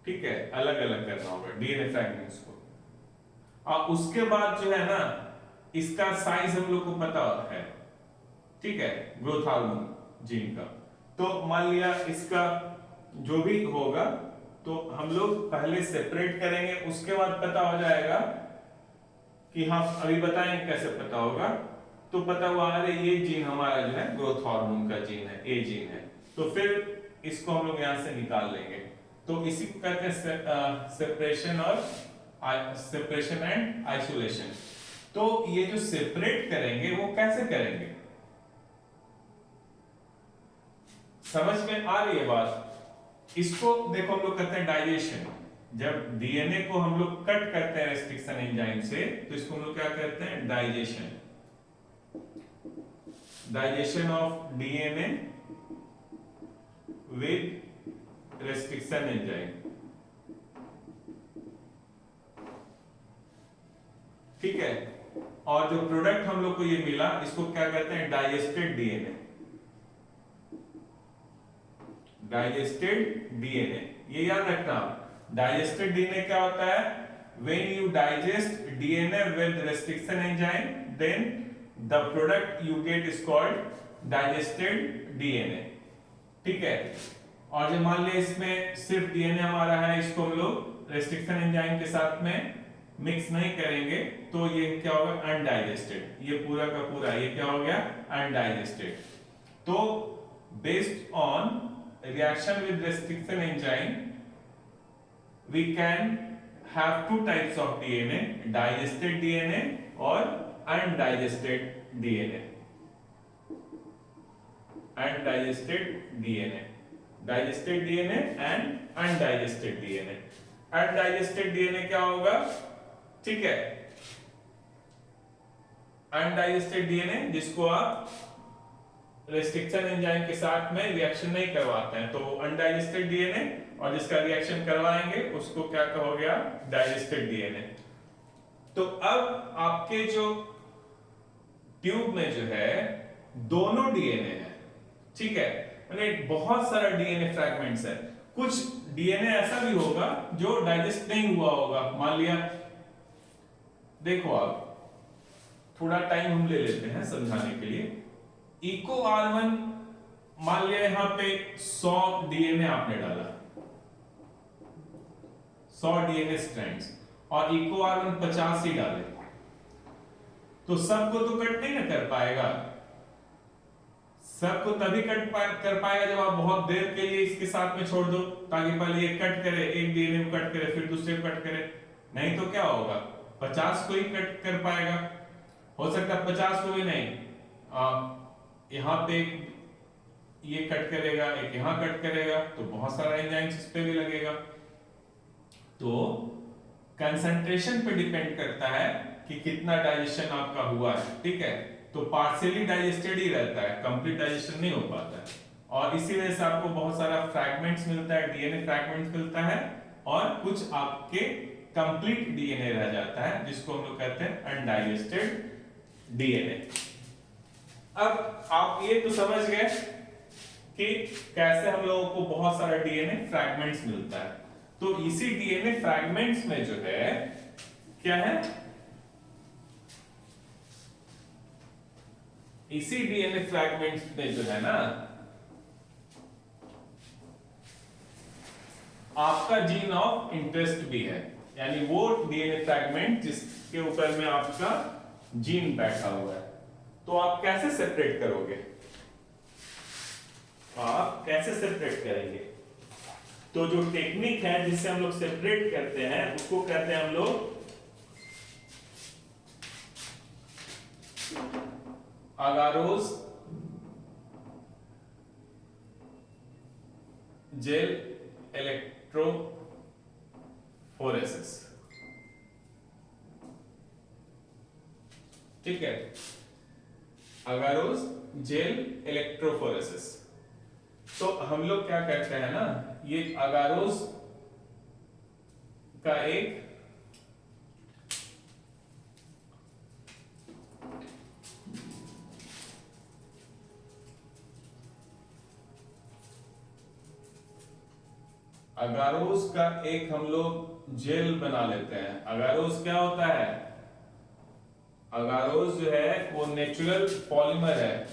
ठीक है, अलग अलग करना होगा डीएनए फ्रैगमेंट्स को। और उसके बाद जो है ना इसका साइज हम लोग को पता है, ठीक है, ग्रोथ हार्मोन जीन का। तो मान लिया इसका जो भी होगा तो हम लोग पहले सेपरेट करेंगे, उसके बाद पता हो जाएगा कि हाँ अभी बताएंगे कैसे पता होगा। तो पता हुआ अरे ये जीन हमारा जो है ग्रोथ हार्मोन का जीन है, ए जीन है, तो फिर इसको हम लोग यहां से निकाल लेंगे। तो इसी को कहते हैं सेपरेशन और सेपरेशन एंड आइसोलेशन। तो ये जो सेपरेट करेंगे वो कैसे करेंगे, समझ में आ रही है बात। इसको देखो हम लोग कहते हैं डाइजेशन। जब डीएनए को हम लोग कट करते हैं रेस्ट्रिक्शन एंजाइम से तो इसको हम लोग क्या कहते हैं, digestion, digestion of DNA with restriction enzyme, ठीक है। और जो प्रोडक्ट हम लोग को ये मिला इसको क्या कहते हैं, डाइजेस्टेड डीएनए, डाइजेस्टेड डीएनए। ये याद रखना, डाइजेस्टेड डीएनए क्या होता है, when you digest DNA with restriction enzyme then the product you get is called digested DNA, ठीक है। और जो मान लिया इसमें सिर्फ डीएनए हमारा है, इसको हम लोग रेस्ट्रिक्शन एंजाइम के साथ में मिक्स नहीं करेंगे तो ये क्या होगा, अनडाइजेस्टेड। ये पूरा का पूरा ये क्या हो गया, अनडाइजेस्टेड। तो based on reaction with restriction enzyme we can have two types of DNA, digested DNA or undigested DNA. Undigested DNA, digested DNA and undigested DNA. Undigested DNA क्या होगा, ठीक है, undigested DNA जिसको आप रेस्ट्रिक्शन एंजाइम के साथ में रिएक्शन नहीं करवाते हैं, तो अनडाइजेस्टेड डीएनए, और जिसका रिएक्शन करवाएंगे उसको क्या कहोगे आप, डाइजेस्टेड डीएनए। तो अब आपके जो ट्यूब में जो है दोनों डीएनए है, ठीक है, मैंने बहुत सारा डीएनए फ्रैगमेंट्स है। कुछ डीएनए ऐसा भी होगा जो डाइजेस्ट नहीं हुआ होगा, मान लिया, देखो आप थोड़ा टाइम हम ले लेते हैं समझाने के लिए। इको R1 मान लिया यहां पे 100 डीएनए आपने डाला, 100 डीएनए स्ट्रैंड्स, और इको R1 50 ही डाले, तो सबको तो कट नहीं ना कर पाएगा। सबको तभी कर पाएगा जब आप बहुत देर के लिए इसके साथ में छोड़ दो, ताकि पहले ये कट करे, एक डीएनए को कट करे, फिर दूसरे को कट करे। नहीं तो क्या होगा, 50 को ही कट कर पाएगा, हो सकता है 50 को भी नहीं, यहां पे ये कट करेगा, एक यहां कट करेगा, तो बहुत सारा एंजाइम्स इस पे भी लगेगा। तो कंसंट्रेशन पे डिपेंड करता है कि कितना डाइजेशन आपका हुआ है, ठीक है। तो पार्शियली डाइजेस्टेड ही रहता है, कंप्लीट डाइजेशन नहीं हो पाता है, और इसी वजह से आपको बहुत सारा फ्रैगमेंट्स मिलता है, डीएनए फ्रैगमेंट्स मिलता है, और कुछ आपके कंप्लीट डीएनए रह जाता है, जिसको हम लोग कहते हैं अनडाइजेस्टेड डीएनए। अब आप ये तो समझ गए कि कैसे हम लोगों को बहुत सारा डीएनए फ्रैगमेंट्स मिलता है। तो इसी डीएनए फ्रैगमेंट्स में जो है क्या है, इसी डीएनए फ्रैगमेंट्स में जो है ना आपका जीन ऑफ इंटरेस्ट भी है, यानी वो डीएनए फ्रैगमेंट जिसके ऊपर में आपका जीन बैठा हुआ है। तो आप कैसे सेपरेट करोगे, आप कैसे सेपरेट करेंगे? तो जो टेक्निक है जिससे हम लोग सेपरेट करते हैं उसको कहते हैं हम लोग अगारोस जेल इलेक्ट्रोफोरेसिस, ठीक है, अगारोस जेल इलेक्ट्रोफोरेसिस। तो हम लोग क्या करते हैं ना, ये अगारोस का एक अगारोस का एक हम लोग जेल बना लेते हैं। अगारोस क्या होता है, अगारोस जो है वो नेचुरल पॉलीमर है,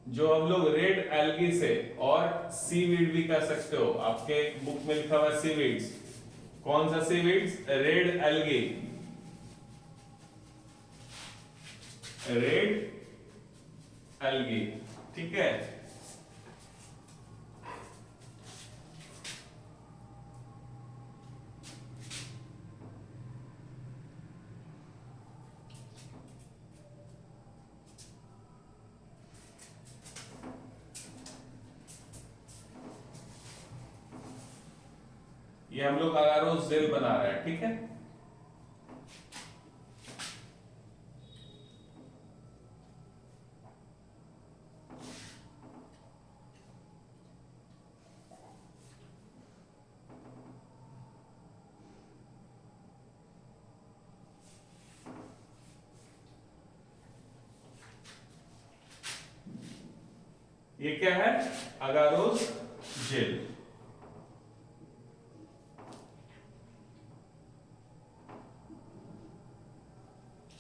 जो हम लोग रेड एल्गी से, और सीवीड भी कह सकते हो, आपके बुक में लिखा हुआ सीवीड्स, कौन सा seaweeds, red algae, red algae, ठीक है। ये हम लोग अगारोस जेल बना रहे हैं, ठीक है। ये क्या है, अगारोस जेल।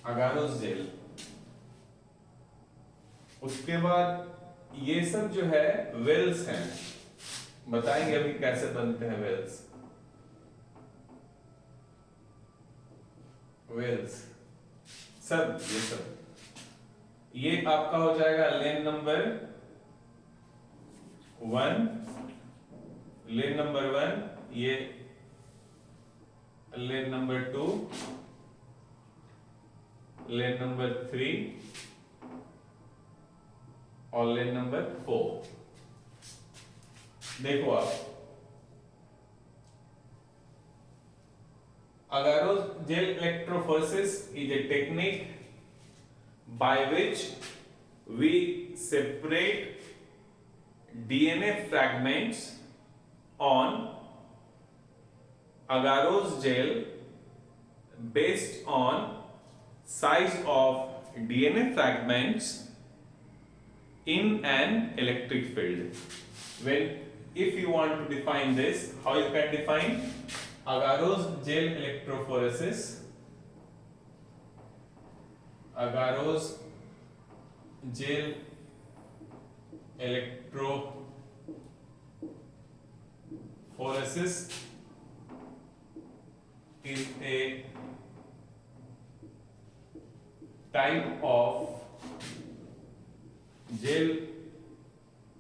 अगारोस जेल, उसके बाद ये सब जो है वेल्स हैं, बताएंगे अभी कैसे बनते हैं वेल्स। वेल्स, सब ये सब, ये आपका हो जाएगा लेन नंबर 1, लेन नंबर 1, ये लेन नंबर 2, लेन नंबर 3 और लेन नंबर 4। देखो आप, Agarose gel electrophoresis is a technique by which we separate DNA fragments on agarose gel based on size of DNA fragments in an electric field. If you want to define this, how you can define agarose gel electrophoresis? Agarose gel electrophoresis is a type of gel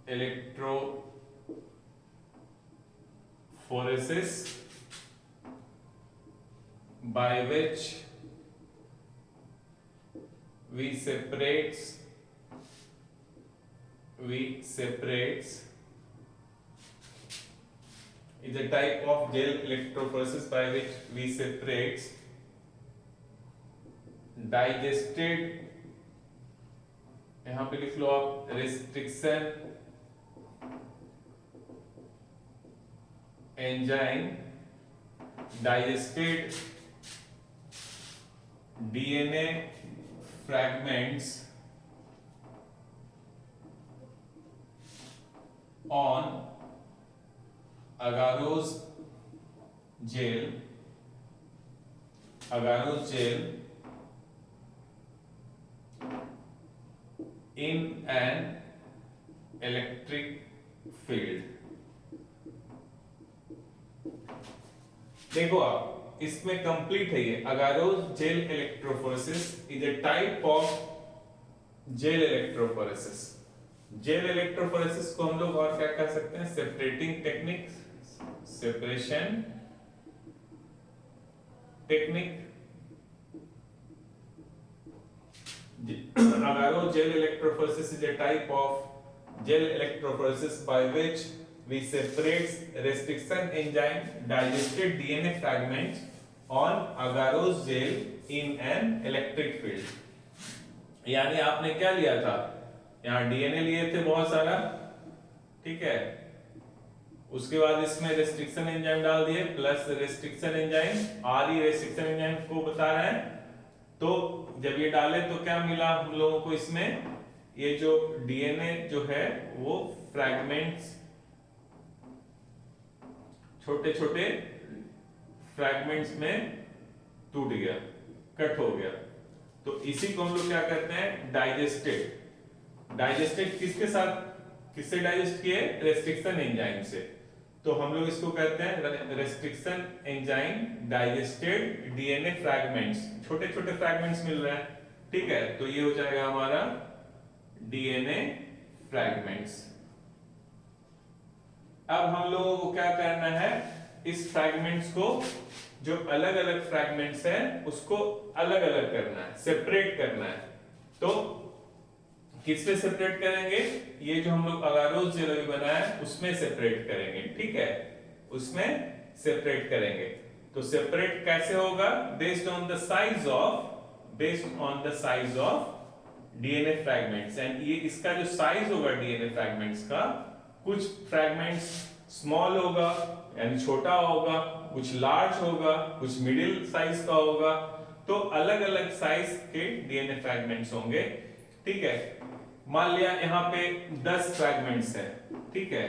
electrophoresis by which we separates is a type of gel electrophoresis by which we separates digested, यहां पे लिख लो आप restriction enzyme, digested DNA fragments on agarose gel in an electric field। देखो आप, इसमें कंप्लीट है ये। Agarose gel electrophoresis is a type of gel electrophoresis. Gel electrophoresis को हम लोग और क्या कह सकते हैं? Separating technique, separation technique. Agarose gel electrophoresis is a type of gel electrophoresis by which we separate restriction enzyme digested DNA fragments on agarose gel in an electric field। यानी आपने क्या लिया था? यहाँ DNA लिए थे बहुत सारा, ठीक है, उसके बाद इसमें रेस्ट्रिक्शन एंजाइम डाल दिए plus restriction enzyme, RE restriction enzyme को बता रहे हैं। तो जब ये डाले तो क्या मिला हम लोगों को? इसमें ये जो DNA जो है वो फ्रैगमेंट्स, छोटे छोटे फ्रैगमेंट्स में टूट गया, कट हो गया। तो इसी को हम लोग क्या कहते हैं? डाइजेस्टेड। डाइजेस्टेड किसके साथ, किससे डाइजेस्ट किए? रेस्ट्रिक्शन एंजाइम से। तो हम लोग इसको कहते हैं restriction enzyme digested DNA fragments. छोटे छोटे फ्रैगमेंट्स मिल रहे हैं, ठीक है। तो ये हो जाएगा हमारा डीएनए फ्रैगमेंट्स। अब हम लोगों को क्या करना है? इस फ्रैगमेंट्स को, जो अलग अलग फ्रैगमेंट्स हैं उसको अलग अलग करना है, सेपरेट करना है। तो किसमें सेपरेट करेंगे? ये जो हम लोग अगारोज जेल अभी बनाया है उसमें सेपरेट करेंगे, ठीक है, उसमें सेपरेट करेंगे। तो सेपरेट कैसे होगा? Based on the size of DNA fragments. And ये इसका जो साइज होगा डीएनए फ्रैगमेंट्स का, कुछ फ्रैगमेंट्स स्मॉल होगा यानी छोटा होगा, कुछ लार्ज होगा, कुछ मिडिल साइज का होगा। तो अलग अलग साइज के डीएनए फ्रैगमेंट्स होंगे, ठीक है। मान लिया यहाँ पे 10 फ्रैगमेंट्स है, ठीक है,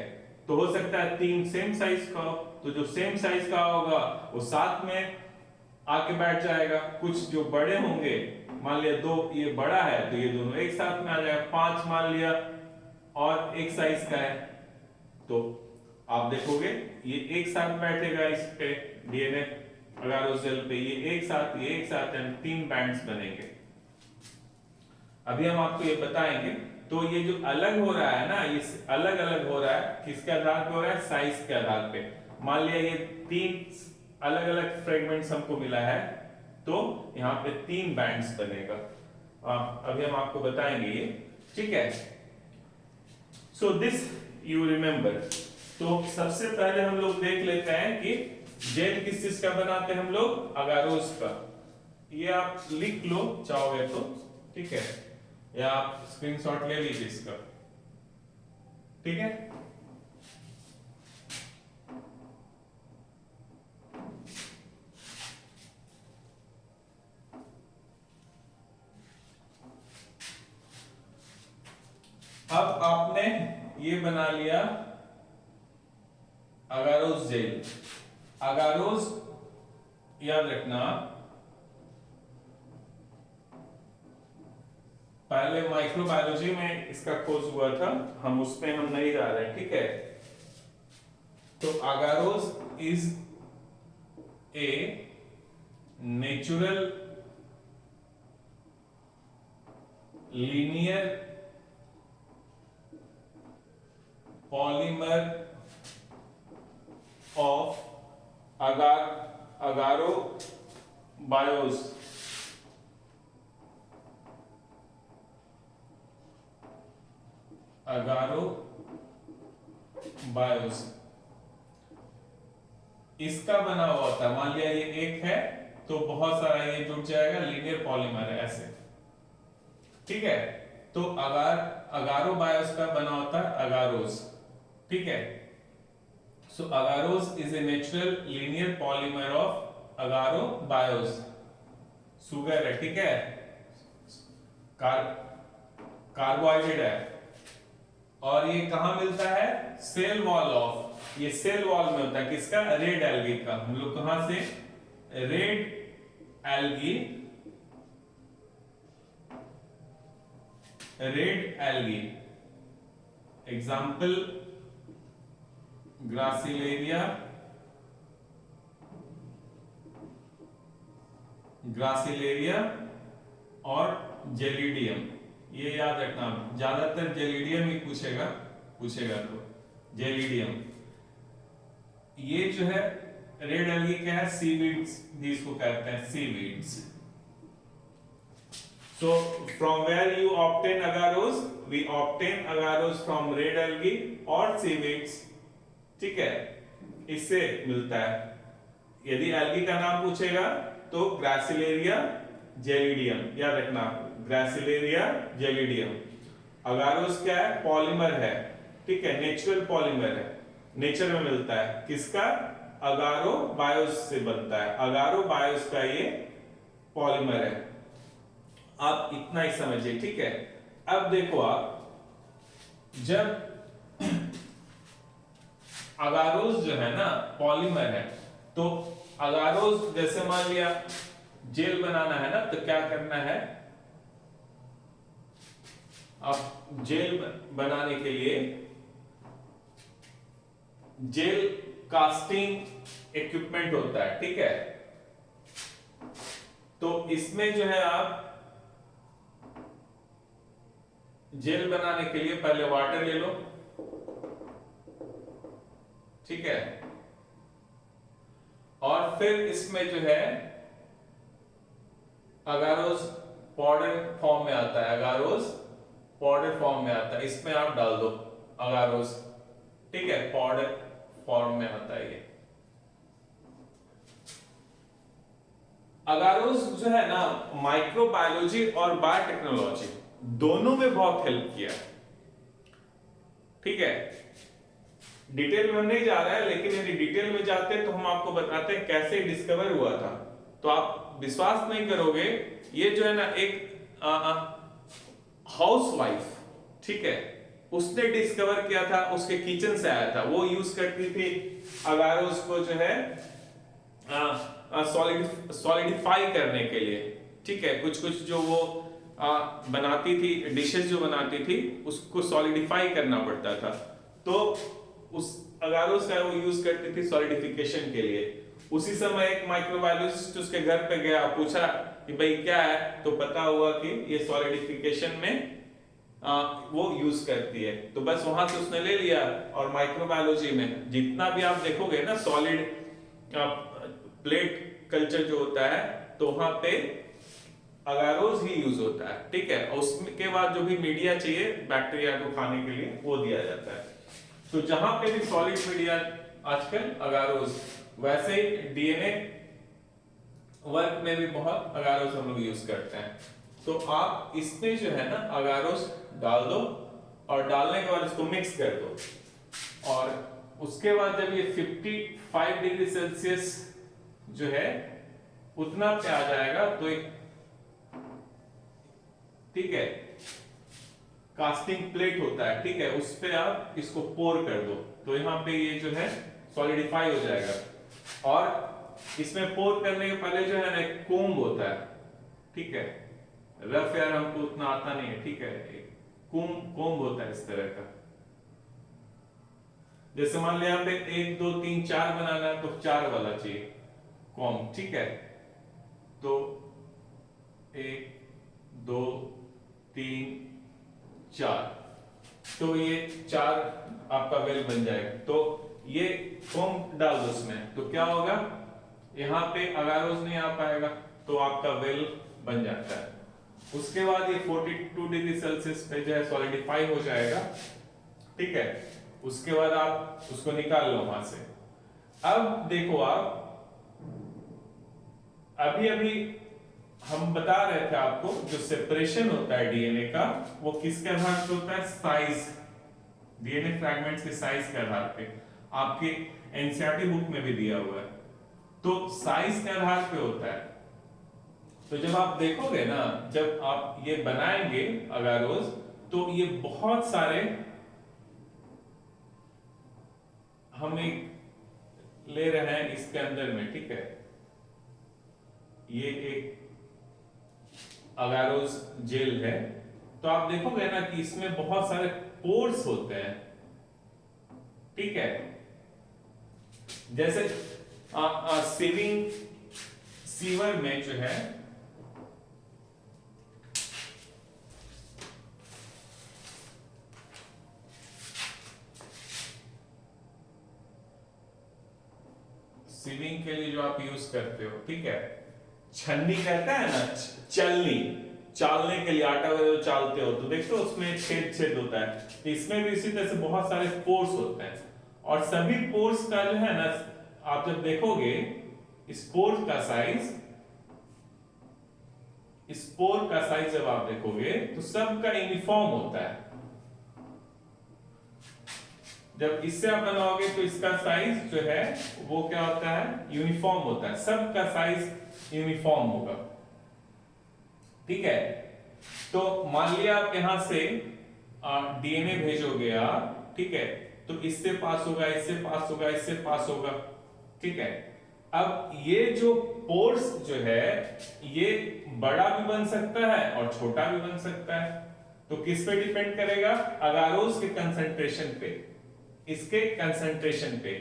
तो हो सकता है 3 सेम साइज का हो। तो जो सेम साइज का होगा वो साथ में आके बैठ जाएगा। कुछ जो बड़े होंगे, मान लिया 2 ये बड़ा है तो ये दोनों एक साथ में आ जाएगा। 5 मान लिया और एक साइज का है, तो आप देखोगे ये एक साथ बैठेगा इस पे डीएनए अगारोस जेल पे ये एक साथ एंड 3 बैंड्स बनेंगे। अभी हम आपको ये बताएंगे। तो ये जो अलग हो रहा है ना, ये अलग अलग हो रहा है, किसके आधार पे हो रहा है? साइज के आधार पे। मान लिया ये 3 अलग अलग फ्रेगमेंट्स हमको मिला है, तो यहाँ पे 3 बैंड्स बनेगा। अभी हम आपको बताएंगे ये, ठीक है। So this you remember. तो सबसे पहले हम लोग देख लेते हैं कि जेल किस चीज का बनाते हैं हम लोग? अगारोस का। ये आप लिख लो चाहोगे तो, ठीक है, या आप स्क्रीनशॉट ले लीजिए इसका, ठीक है। अब आपने ये बना लिया अगारोस जेल। अगारोस याद रखना, पहले माइक्रोबायोलॉजी में इसका खोज हुआ था, हम उसमें हम नहीं जा रहे हैं, ठीक है। तो agarose is a natural linear polymer of agarobiose. Agarobiose इसका बना हुआ था। मान लिया ये एक है तो बहुत सारा ये जुड़ जाएगा, लीनियर पॉलीमर है ऐसे, ठीक है। तो अगारोबायोस का बना होता है अगारोस, ठीक है। So agarose is a natural linear polymer of agarobiose. Sugar है, ठीक है, कार्बोहाइड्रेट है, और ये कहां मिलता है? सेल वॉल ऑफ, ये सेल वॉल में होता है किसका? रेड एल्गी का। हम लोग कहां से? रेड एल्गी, एग्जाम्पल ग्रासिलेरिया, और जेलिडियम। ये याद रखना, ज्यादातर जेलिडियम ही पूछेगा तो जेलिडियम। ये जो है रेड एल्गी क्या है? सीवीड्स भी इसको कहते हैं, seaweeds. So from where you obtain agarose? We obtain agarose from red algae or seaweeds, ठीक है, इससे मिलता है। यदि एल्गी का नाम पूछेगा तो ग्रासिलेरिया जेलिडियम, याद रखना, ग्रासिलेरिया जेलिडियम। अगारोस क्या है? पॉलीमर है, ठीक है, नेचुरल पॉलीमर है, नेचर में मिलता है, किसका? अगारोबायोस से बनता है। अगारोबायोस का ये पॉलीमर है। आप इतना ही समझिए, ठीक है। अब देखो आप, जब अगारोस जो है ना पॉलीमर है, तो अगारोस जैसे मान लिया जेल बनाना है ना, तो क्या करना है? अब जेल बनाने के लिए जेल कास्टिंग इक्विपमेंट होता है, ठीक है। तो इसमें जो है आप जेल बनाने के लिए पहले वाटर ले लो, ठीक है, और फिर इसमें जो है अगारोस पाउडर फॉर्म में आता है, इसमें आप डाल दो अगारोस, ठीक है, पाउडर फॉर्म में आता है ये। अगारोस जो है ना, माइक्रोबायोलॉजी और बायोटेक्नोलॉजी दोनों में बहुत हेल्प किया, ठीक है। डिटेल में हम नहीं जा रहे हैं, लेकिन यदि डिटेल में जाते हैं तो हम आपको बताते हैं कैसे डिस्कवर हुआ था। तो आप विश्वास नहीं करोगे, ये जो है ना एक हाउसवाइफ, ठीक है, उसने डिस्कवर किया था, उसके किचन से आया था। वो यूज करती थी अगारोस को जो है सॉलिडिफाई करने के लिए, ठीक है। कुछ जो वो बनाती थी, डिशेस जो बनाती थी, उसको सॉलिडिफाई करना पड़ता था, तो उस अगारोस का वो यूज करती थी सॉलिडिफिकेशन के लिए। उसी समय एक माइक्रोबायोलॉजिस्ट उसके घर पे गया, पूछा कि भाई क्या है, तो पता हुआ कि ये सॉलिडिफिकेशन में वो यूज करती है। तो बस वहां से उसने ले लिया। और माइक्रोबायोलॉजी में जितना भी आप देखोगे ना सॉलिड प्लेट कल्चर जो होता है, तो वहां पे अगारोज ही यूज होता है, ठीक है। और उसके बाद जो भी मीडिया चाहिए बैक्टीरिया को खाने के लिए वो दिया जाता है। तो जहां पे भी सॉलिड मीडिया आजकल अगारोज, वैसे ही डीएनए वर्क में भी बहुत अगारोज हम लोग यूज करते हैं। तो आप इसमें जो है ना अगारोज डाल दो और डालने के बाद इसको मिक्स कर दो, और उसके बाद जब ये 55 डिग्री सेल्सियस जो है उतना पे आ जाएगा तो एक, ठीक है, कास्टिंग प्लेट होता है, ठीक है, उस पे आप इसको पोर कर दो, तो यहाँ पे ये जो है सॉलिडिफाई हो जाएगा। और इसमें पोर करने के पहले जो है ना एक कोम्ब होता है, ठीक है, रफ यार हमको उतना आता नहीं है, ठीक है, एक कोम्ब होता है इस तरह का। जैसे मान लिया यहाँ पे 1 2 3 4 बनाना है तो 4 वाला चाहिए कोम्ब, ठीक है। तो 1 2 3 4, तो ये 4 आपका वेल बन जाएगा। तो ये कोम्ब डाल दो उसमें, तो क्या होगा, यहाँ पे अगारोज नहीं आ पाएगा, तो आपका वेल बन जाता है। उसके बाद ये 42 डिग्री सेल्सियस पे जो है सॉलिडिफाई हो जाएगा, ठीक है। उसके बाद आप उसको निकाल लो वहां से। अब देखो आप, अभी अभी हम बता रहे थे आपको जो सेपरेशन होता है डीएनए का, वो किसके आधार पे होता है, साइज, डीएनए फ्रैगमेंट्स के साइज के आधार पे। आपके एनसीईआरटी बुक में भी दिया हुआ है, तो साइज के आधार पे होता है। तो जब आप देखोगे ना, जब आप ये बनाएंगे अगारोज, तो ये बहुत सारे हम एक ले रहे हैं इसके अंदर में, ठीक है, ये एक अगारोज जेल है। तो आप देखोगे ना कि इसमें बहुत सारे पोर्स होते हैं, ठीक है। जैसे सीवर में जो है सीविंग के लिए जो आप यूज करते हो, ठीक है, छन्नी कहता है ना, चलनी, चालने के लिए आटा वगैरह चालते हो, तो देखते हो उसमें छेद छेद होता है, तो इसमें भी इसी तरह से बहुत सारे पोर्स होते हैं। और सभी पोर्स का जो है ना, आप जब देखोगे स्पोर का साइज, स्पोर का साइज जब आप देखोगे तो सबका यूनिफॉर्म होता है। जब इससे आप बनाओगे तो इसका साइज जो है वो क्या होता है, यूनिफॉर्म होता है, सबका साइज यूनिफॉर्म होगा, ठीक है। तो मान लिया आप यहां से डीएनए भेजोगे आप, ठीक है, तो इससे पास होगा, इससे पास होगा, इससे पास होगा, ठीक है। अब ये जो पोर्स जो है ये बड़ा भी बन सकता है और छोटा भी बन सकता है। तो किस पे डिपेंड करेगा, अगारोज के कंसंट्रेशन पे, इसके कंसंट्रेशन पे।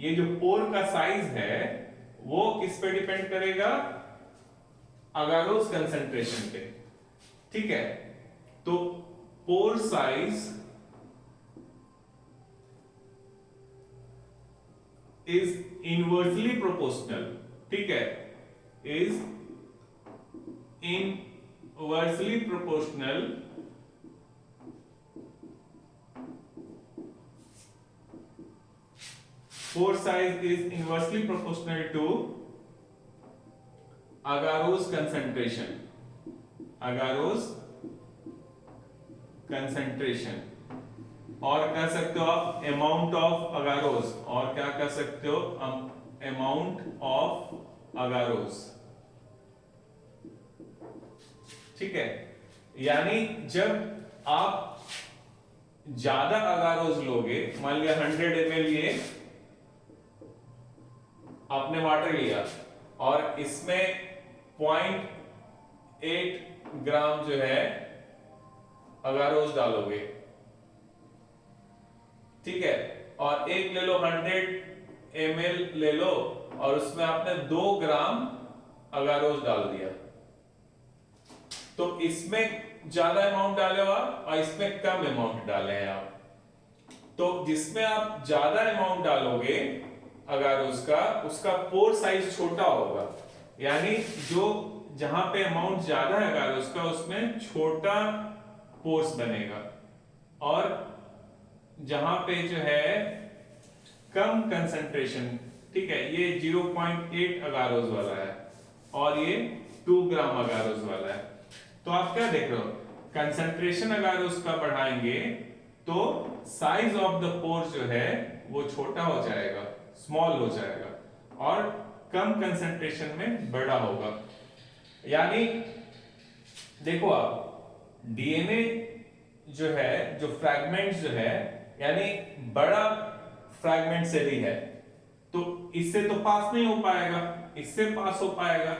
ये जो पोर का साइज है वो किस पे डिपेंड करेगा, अगारोज कंसंट्रेशन पे, ठीक है। तो pore size is inversely proportional, ठीक है, is inversely proportional pore size is inversely proportional to agarose concentration, agarose concentration, और कह सकते हो आप अमाउंट ऑफ अगारोज, और क्या कह सकते हो, अमाउंट ऑफ अगारोज, ठीक है। यानी जब आप ज्यादा अगारोज लोगे, मान लिया 100 ml ये आपने वाटर लिया और इसमें 0.8 ग्राम जो है अगारोज डालोगे, ठीक है, और एक ले लो 100 ml ले लो और उसमें आपने 2 ग्राम अगारोस डाल दिया, तो इसमें ज्यादा अमाउंट डाले हो आप और इसमें कम अमाउंट डाले हैं आप। तो जिसमें आप ज्यादा अमाउंट डालोगे अगारोस का, उसका पोर साइज छोटा होगा, यानी जो जहां पे अमाउंट ज्यादा है अगारोस का उसमें छोटा पोर्स बनेगा, और जहां पे जो है कम कंसंट्रेशन, ठीक है, ये 0.8 अगारोस वाला है और ये 2 ग्राम अगारोस वाला है। तो आप क्या देख रहे हो, कंसंट्रेशन अगारोस का बढ़ाएंगे तो साइज ऑफ द पोर जो है वो छोटा हो जाएगा, स्मॉल हो जाएगा, और कम कंसंट्रेशन में बड़ा होगा। यानी देखो आप डीएनए जो है, जो फ्रैगमेंट जो है, यानी बड़ा फ्रैगमेंट यदि है तो इससे तो पास नहीं हो पाएगा, इससे पास हो पाएगा,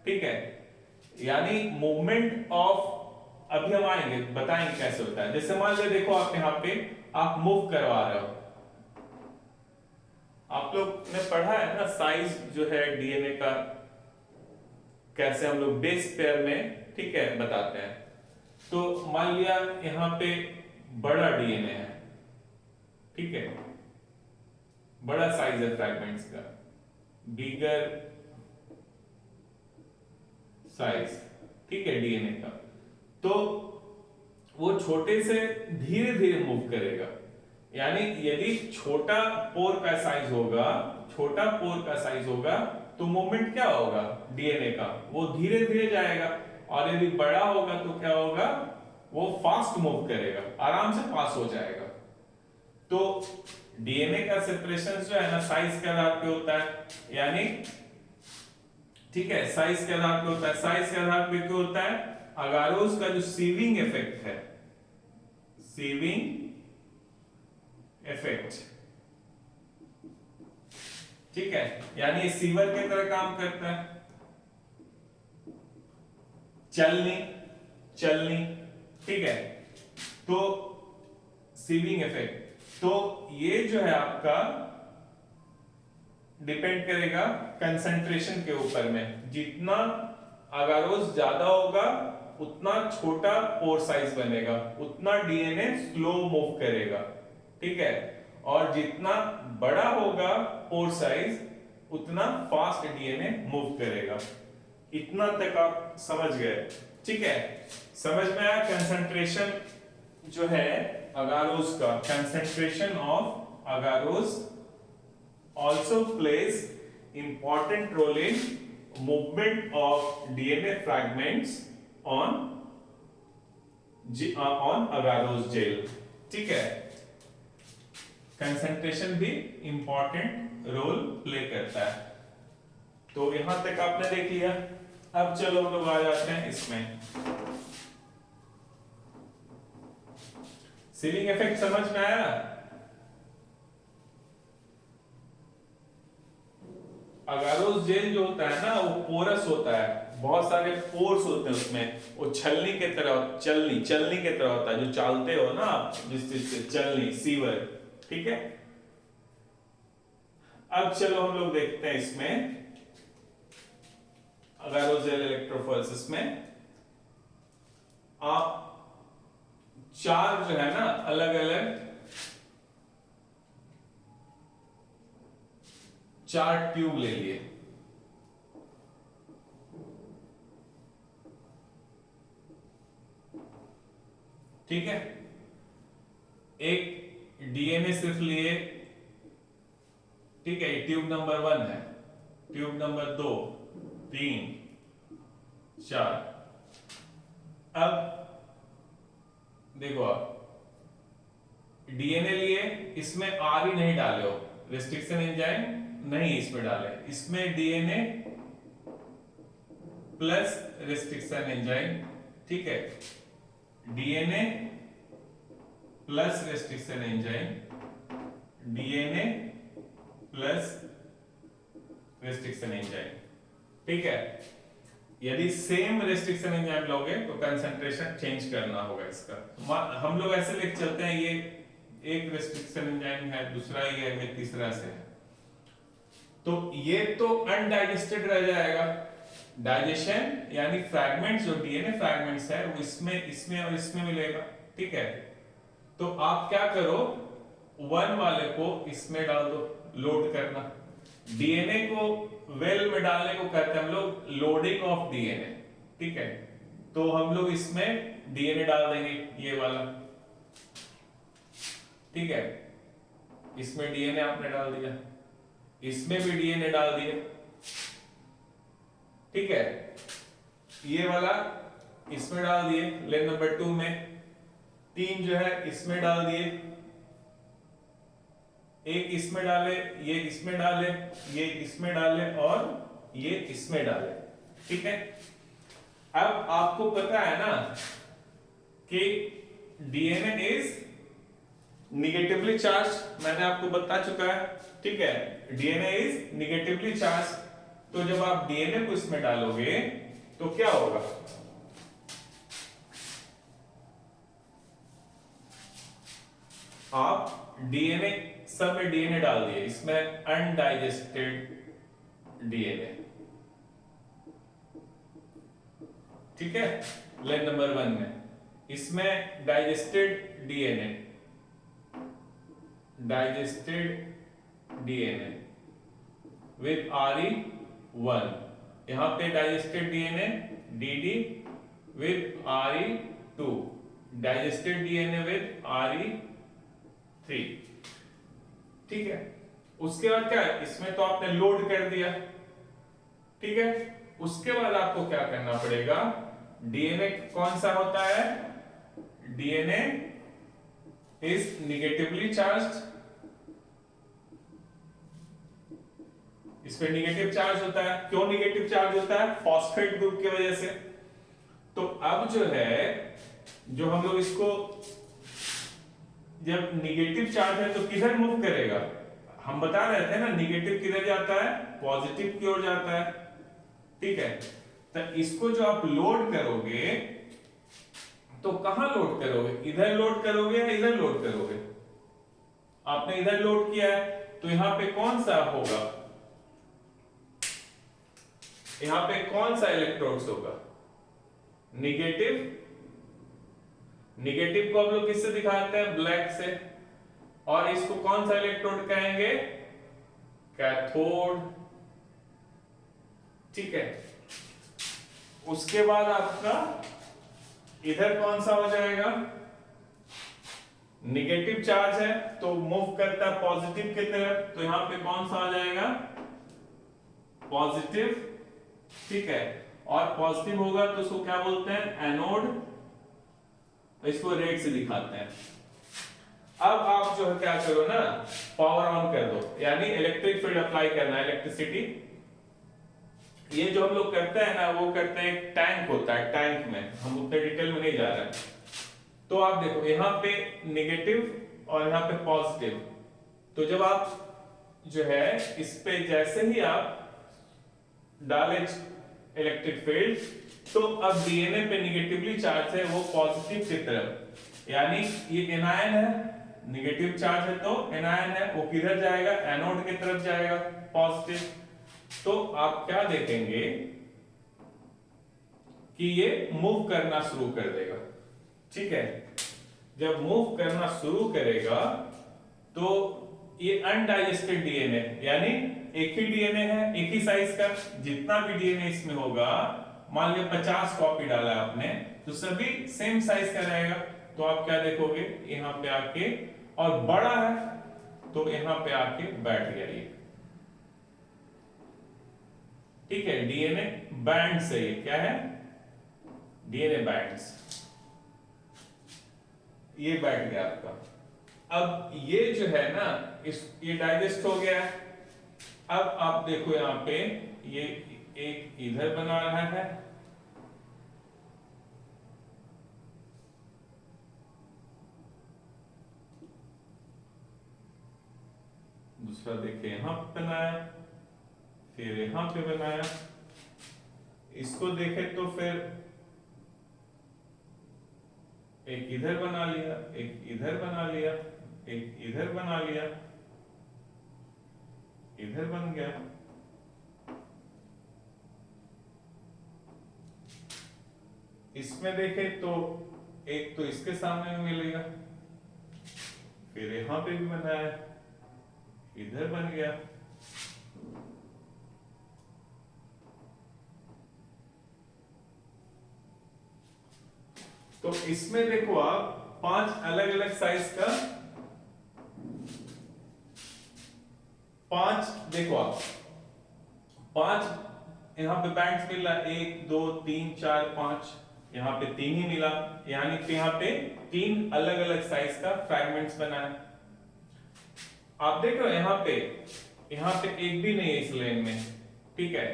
ठीक है। यानी मूवमेंट ऑफ, अभी हम आएंगे बताएंगे कैसे होता है। जैसे मान लो देखो आप यहाँ पे आप मूव करवा रहे हो, आप लोग ने पढ़ा है ना साइज जो है डीएनए का, कैसे हम लोग बेस पेयर में, ठीक है, बताते हैं। तो मान लिया यहाँ पे बड़ा डीएनए है, ठीक है, बड़ा साइज है फ्रैगमेंट्स का, बिगर साइज, ठीक है, डीएनए का, तो वो छोटे से धीरे धीरे मूव करेगा। यानी यदि छोटा पोर का साइज होगा, छोटा पोर का साइज होगा तो मूवमेंट क्या होगा डीएनए का, वो धीरे धीरे जाएगा, और यदि बड़ा होगा तो क्या होगा, वो फास्ट मूव करेगा, आराम से पास हो जाएगा। तो डीएनए का सेपरेशन जो है ना साइज के आधार पे होता है, यानी ठीक है, साइज के आधार पे होता है। साइज के आधार पे क्यों होता है, अगारोस का जो सीविंग इफेक्ट है, सीविंग इफेक्ट, ठीक है, यानी सीवर की तरह काम करता है, चलनी चलनी, ठीक है। तो सीविंग इफेक्ट, तो ये जो है आपका डिपेंड करेगा कंसंट्रेशन के ऊपर में। जितना अगारोस ज्यादा होगा उतना छोटा पोर साइज बनेगा, उतना डीएनए स्लो मूव करेगा, ठीक है, और जितना बड़ा होगा पोर साइज उतना फास्ट डीएनए मूव करेगा। इतना तक आप समझ गए, ठीक है, समझ में आया। कंसंट्रेशन जो है अगारोस का, concentration of agarose also plays important role in movement of DNA fragments on agarose gel, ठीक है। कंसंट्रेशन भी इंपॉर्टेंट रोल प्ले करता है। तो यहां तक आपने देख लिया। अब चलो हम लोग आ जाते हैं इसमें, सीलिंग इफेक्ट समझ में आया। अगारोस जेल जो होता है ना वो पोरस होता है, बहुत सारे पोर्स होते हैं उसमें, वो छलनी के तरह, चलनी के तरह होता है, जो चालते हो ना आप जिस चीज से, चलनी, सीवर, ठीक है। अब चलो हम लोग देखते हैं इसमें अगारोस जेल इलेक्ट्रोफोरेसिस में आप 4 जो है ना अलग अलग 4 ट्यूब ले लिए, ठीक है। एक डीएनए सिर्फ लिए, ठीक है, ट्यूब नंबर 1 है, ट्यूब नंबर 2, 3, 4। अब देखो आप डीएनए लिए, इसमें आर ही नहीं डाले हो, रेस्ट्रिक्शन एंजाइम नहीं इसमें डाले, इसमें डीएनए प्लस रेस्ट्रिक्शन एंजाइम, ठीक है, DNA plus restriction enzyme, DNA plus restriction enzyme, ठीक है। यदि सेम रेस्ट्रिक्शन एंजाइम लोगे तो कंसंट्रेशन चेंज करना होगा इसका। हम लोग ऐसे लेके चलते हैं, ये एक रेस्ट्रिक्शन एंजाइम है, दूसरा ये है, तीसरा से है, तो ये तो अनडाइजेस्टेड रह जाएगा। डाइजेशन यानी फ्रैगमेंट्स, जो डीएनए फ्रैगमेंट्स है वो इसमें इसमें और इसमें मिलेगा। ठीक है, तो आप क्या करो, 1 वाले को इसमें डाल दो, लोड करना। डीएनए को वेल में डालने को कहते हैं हम लोग लोडिंग ऑफ डीएनए। ठीक है, तो हम लोग इसमें डीएनए डाल देंगे, ये वाला। ठीक है, इसमें डीएनए आपने डाल दिया, इसमें भी डीएनए डाल दिया। ठीक है, ये वाला इसमें डाल दिए लेन नंबर 2 में, 3 जो है इसमें डाल दिए, एक इसमें डाले, ये इसमें डाले, ये इसमें डाले और ये इसमें डाले। ठीक है, अब आपको पता है ना कि डीएनए इज निगेटिवली चार्ज, मैंने आपको बता चुका है। ठीक है, डीएनए इज निगेटिवली चार्ज। तो जब आप डीएनए को इसमें डालोगे तो क्या होगा, आप डीएनए, सब में डीएनए डाल दिए, इसमें अनडाइजेस्टेड डीएनए। ठीक है, लाइन नंबर 1 में इसमें digested DNA, digested DNA with RE1, यहां पे digested DNA DD with RE2, digested DNA with RE3। ठीक है, उसके बाद क्या है, इसमें तो आपने लोड कर दिया। ठीक है, उसके बाद आपको क्या करना पड़ेगा, डीएनए कौन सा होता है, डीएनए इज निगेटिवली चार्ज्ड, इस पे निगेटिव चार्ज होता है। क्यों निगेटिव चार्ज होता है, फॉस्फेट ग्रुप की वजह से। तो अब जो है, जो हम लोग इसको, जब निगेटिव चार्ज है तो किधर मूव करेगा, हम बता रहे थे ना, निगेटिव किधर जाता है, पॉजिटिव की ओर जाता है। ठीक है, तो इसको जो आप लोड करोगे तो कहां लोड करोगे, इधर लोड करोगे या इधर लोड करोगे। आपने इधर लोड किया है तो यहां पे कौन सा होगा, यहां पे कौन सा इलेक्ट्रोड्स होगा, निगेटिव। निगेटिव को हम लोग किससे दिखाते हैं, ब्लैक से। और इसको कौन सा इलेक्ट्रोड कहेंगे, कैथोड। ठीक है, उसके बाद आपका इधर कौन सा हो जाएगा, निगेटिव चार्ज है तो मूव करता है पॉजिटिव की तरफ, तो यहां पे कौन सा आ जाएगा, पॉजिटिव। ठीक है, और पॉजिटिव होगा तो उसको क्या बोलते हैं, एनोड, इसको रेड से दिखाते हैं। अब आप जो है क्या करो ना, पावर ऑन कर दो, यानी इलेक्ट्रिक फील्ड अप्लाई करना है, इलेक्ट्रिसिटी। ये जो हम लोग करते हैं ना, वो करते हैं, एक टैंक होता है, टैंक में हम उतने डिटेल में नहीं जा रहे हैं। तो आप देखो यहां पे निगेटिव और यहां पे पॉजिटिव, तो जब आप जो है इस पे जैसे ही आप डाले इलेक्ट्रिक फील्ड, तो अब डीएनए पे निगेटिवली चार्ज है वो पॉजिटिव की तरफ, यानी ये एनायन है, निगेटिव चार्ज है तो एनायन है, वो किधर जाएगा, एनोड की तरफ जाएगा, पॉजिटिव। तो आप क्या देखेंगे कि ये मूव करना शुरू कर देगा। ठीक है, जब मूव करना शुरू करेगा तो ये अनडाइजेस्टेड डीएनए, यानी एक ही डीएनए है, एक ही साइज का, जितना भी डीएनए इसमें होगा, मान लिया 50 कॉपी डाला आपने, तो सभी सेम साइज का रहेगा। तो आप क्या देखोगे, यहां पे आके, और बड़ा है तो यहां पे आके बैठ गया ये। ठीक है, डीएनए बैंड से, ये क्या है, डीएनए बैंड्स, ये बैठ गया आपका। अब ये जो है ना, ये डाइजेस्ट हो गया। अब आप देखो यहां पे ये एक इधर बना रहा है, दूसरा देखिए यहां पे बनाया, फिर यहां पे बनाया, इसको देखे तो फिर एक इधर बना लिया, एक इधर बना लिया, एक इधर बना लिया, इधर बन गया। इसमें देखें तो एक तो इसके सामने में मिलेगा, फिर यहां पे भी बना है, इधर बन गया। तो इसमें देखो आप 5 अलग अलग साइज का, 5 देखो आप 5 यहां पे बैंड्स मिला, 1 2 3 4 5, यहां पे 3 ही मिला, यानी कि यहां पे 3 अलग अलग साइज का फ्रैगमेंट्स बना है। आप देख रहे हो यहां पे एक भी नहीं है इस लेन में, ठीक है।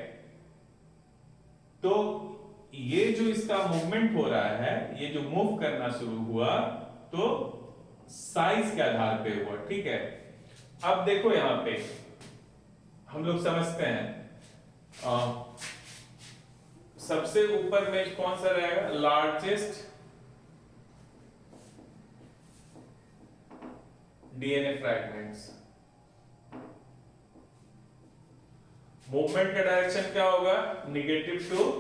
तो ये जो इसका मूवमेंट हो रहा है, ये जो मूव करना शुरू हुआ तो साइज के आधार पे हुआ, ठीक है। अब देखो यहां पे हम लोग समझते हैं, सबसे ऊपर में कौन सा रहेगा, लार्जेस्ट डीएनए फ्रैगमेंट्स। मूवमेंट का डायरेक्शन क्या होगा, निगेटिव टू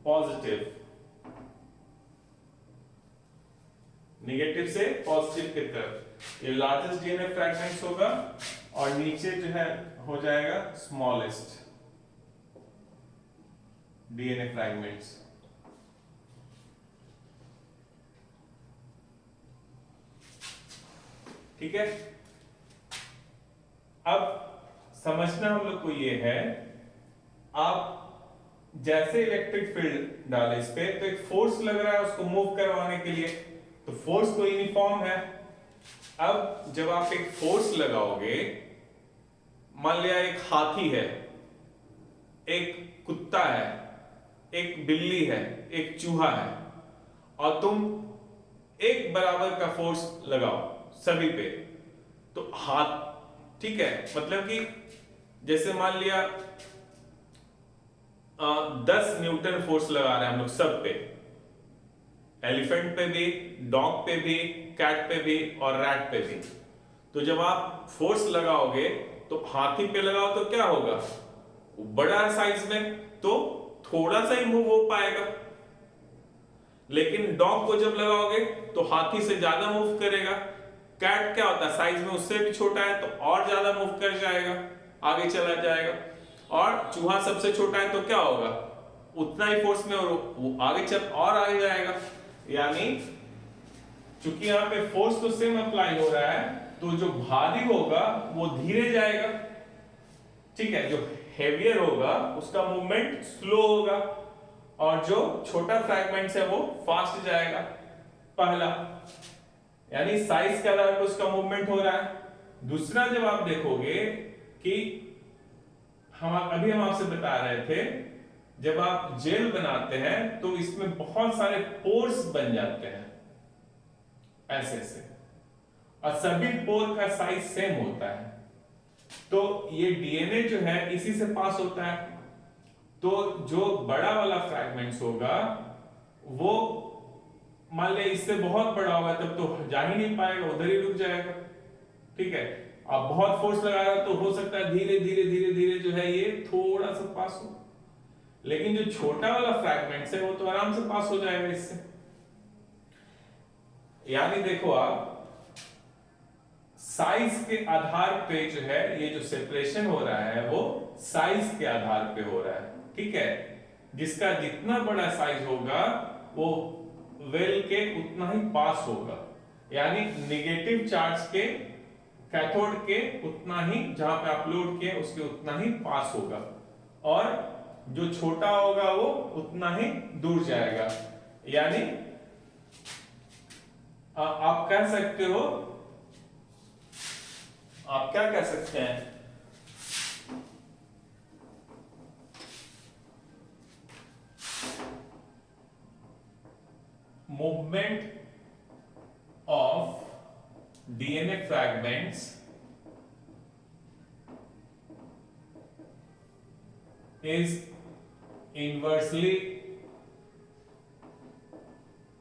पॉजिटिव, निगेटिव से पॉजिटिव की तरफ ये लार्जेस्ट डीएनए फ्रैगमेंट्स होगा, और नीचे जो है हो जाएगा स्मॉलेस्ट डीएनए फ्रैगमेंट्स। ठीक है। अब समझना हम लोग को ये है, आप जैसे इलेक्ट्रिक फील्ड डाले इस पे तो एक फोर्स लग रहा है उसको मूव करवाने के लिए, तो फोर्स तो यूनिफॉर्म है। अब जब आप एक फोर्स लगाओगे, मान लिया एक हाथी है, एक कुत्ता है, एक बिल्ली है, एक चूहा है, और तुम एक बराबर का फोर्स लगाओ सभी पे, तो हाथ, ठीक है, मतलब कि जैसे मान लिया 10 न्यूटन फोर्स लगा रहे हैं हम लोग सब पे, एलिफेंट पे भी, डॉग पे भी, कैट पे भी और रैट पे भी। तो जब आप फोर्स लगाओगे तो हाथी पे लगाओ तो क्या होगा, बड़ा साइज में तो थोड़ा सा ही मूव हो पाएगा, लेकिन डॉग को जब लगाओगे तो हाथी से ज्यादा मूव करेगा। कैट क्या होता है, साइज में उससे भी छोटा है तो और ज्यादा मूव कर जाएगा, आगे चला जाएगा। और चूहा सबसे छोटा है तो क्या होगा, उतना ही फोर्स में और वो आगे चल और आगे जाएगा। यानी चूंकि यहां पे फोर्स तो सेम अप्लाई हो रहा है, तो जो भारी होगा वो धीरे जाएगा, ठीक है, जो हेवियर होगा उसका मूवमेंट स्लो होगा, और जो छोटा फ्रैगमेंट्स है वो फास्ट जाएगा। पहला, यानी साइज के आधार पर उसका मूवमेंट हो रहा है। दूसरा, जब आप देखोगे कि हम आपसे बता रहे थे, जब आप जेल बनाते हैं तो इसमें बहुत सारे पोर्स बन जाते हैं ऐसे ऐसे, और सभी पोर का साइज सेम होता है, तो ये डीएनए जो है इसी से पास होता है। तो जो बड़ा वाला फ्रैगमेंट्स होगा वो मान ले इससे बहुत बड़ा होगा, तब तो जा ही नहीं पाएगा, उधर ही रुक जाएगा, ठीक है। अब बहुत फोर्स लगाएगा तो हो सकता है धीरे धीरे धीरे धीरे जो है ये थोड़ा सा पास हो, लेकिन जो छोटा वाला फ्रैगमेंट्स है वो तो आराम से पास हो जाएगा इससे। यानी देखो आप, साइज के आधार पे जो है ये जो सेपरेशन हो रहा है वो साइज के आधार पे हो रहा है, ठीक है। जिसका जितना बड़ा साइज होगा वो वेल के उतना ही पास होगा, यानी नेगेटिव चार्ज के कैथोड के उतना ही, जहां पे आप लोड किए उसके उतना ही पास होगा, और जो छोटा होगा वो उतना ही दूर जाएगा। यानी आप कह सकते हो, आप क्या कह सकते हैं, movement of DNA fragments is inversely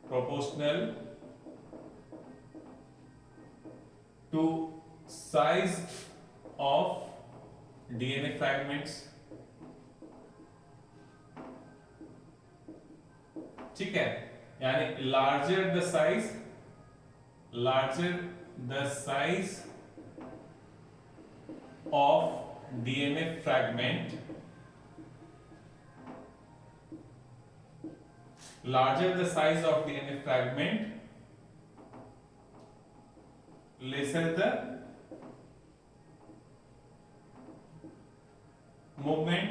proportional to size of DNA fragments, ठीक है, यानी larger the size of DNA fragment, larger the size of DNA fragment, lesser the movement,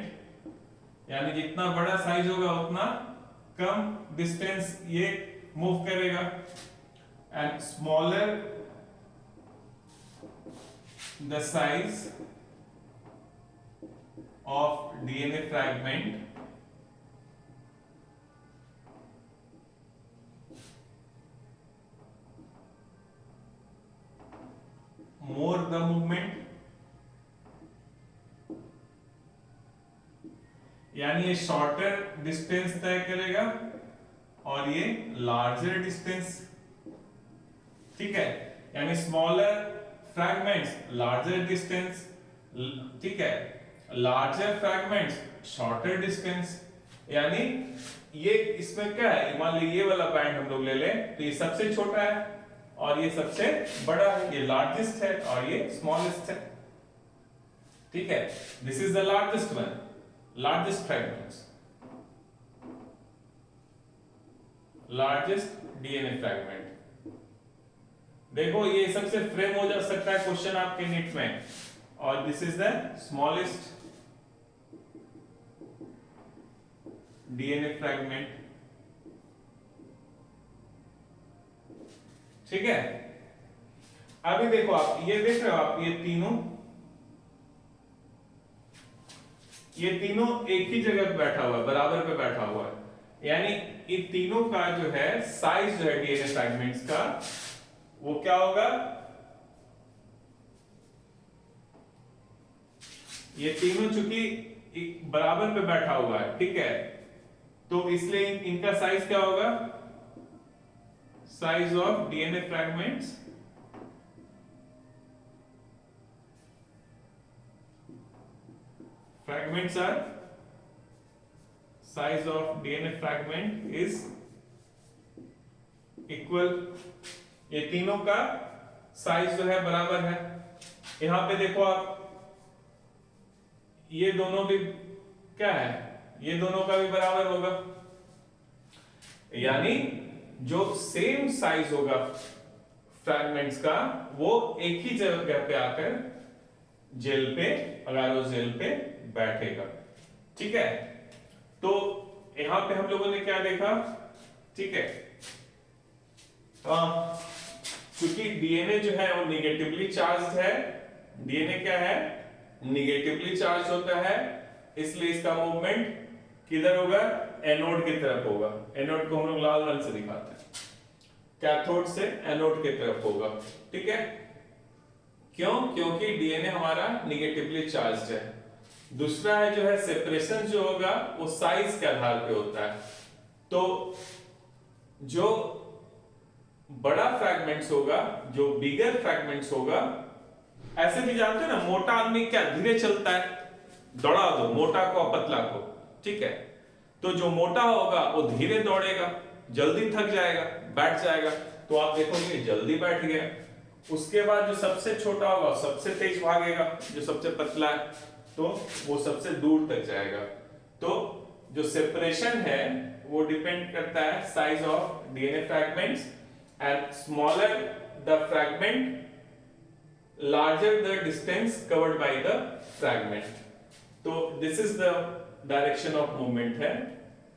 यानी जितना बड़ा साइज होगा उतना कम डिस्टेंस ये मूव करेगा, and smaller the size of DNA fragment, more the movement, यानी ये शॉर्टर डिस्टेंस तय करेगा और ये लार्जर डिस्टेंस, ठीक है, यानी स्मॉलर फ्रैगमेंट्स लार्जर डिस्टेंस, ठीक है, लार्जर फ्रैगमेंट्स शॉर्टर डिस्टेंस, यानी ये इसमें क्या है, मान लीजिए ये वाला पॉइंट हम लोग ले लें तो ये सबसे छोटा है और ये सबसे बड़ा है, ये लार्जेस्ट है और ये स्मॉलेस्ट है, ठीक है, this is the largest one, largest fragments, largest DNA fragment. देखो ये सबसे फ्रेम हो जा सकता है क्वेश्चन आपके नीट में, और this is the smallest DNA fragment, ठीक है। अभी देखो आप ये देख रहे हो, आप ये तीनों एक ही जगह पे बैठा हुआ है, बराबर पे बैठा हुआ है, यानी इन तीनों का जो है साइज जो है डीएनए फ्रैगमेंट्स का वो क्या होगा, ये तीनों चूंकि बराबर पे बैठा हुआ है, ठीक है, तो इसलिए इनका साइज क्या होगा, size of DNA fragments are size of DNA fragment is equal, ये तीनों का साइज जो है बराबर है। यहां पे देखो आप, ये दोनों भी क्या है, ये दोनों का भी बराबर होगा, यानी जो सेम साइज होगा फ्रैगमेंट्स का वो एक ही जगह पे आकर जेल पे, अगारो जेल पे बैठेगा, ठीक है। तो यहां पे हम लोगों ने क्या देखा, ठीक है, क्योंकि डीएनए जो है वो निगेटिवली चार्ज है, डीएनए क्या है, निगेटिवली चार्ज होता है, इसलिए इसका मूवमेंट किधर होगा, एनोड की तरफ होगा। एनोड को हम लोग लाल रंग से दिखाते हैं, कैथोड से एनोड की तरफ होगा, ठीक है। क्यों, क्योंकि डीएनए हमारा निगेटिवली चार्ज है। दूसरा है जो है सेपरेशन जो होगा वो साइज के आधार पे होता है, तो जो बड़ा फ्रैगमेंट्स होगा, जो बिगर फ्रैगमेंट्स होगा, ऐसे भी जानते हैं ना, मोटा आदमी क्या धीरे चलता है, दौड़ा दो मोटा को पतला को, ठीक है, तो जो मोटा होगा वो धीरे दौड़ेगा, जल्दी थक जाएगा, बैठ जाएगा, तो आप देखोगे जल्दी बैठ गया। उसके बाद जो सबसे छोटा होगा सबसे तेज भागेगा, जो सबसे पतला है तो वो सबसे दूर तक जाएगा। तो जो सेपरेशन है वो डिपेंड करता है size of DNA fragments, and smaller the fragment larger the distance covered by the fragment. तो this is the direction of movement है,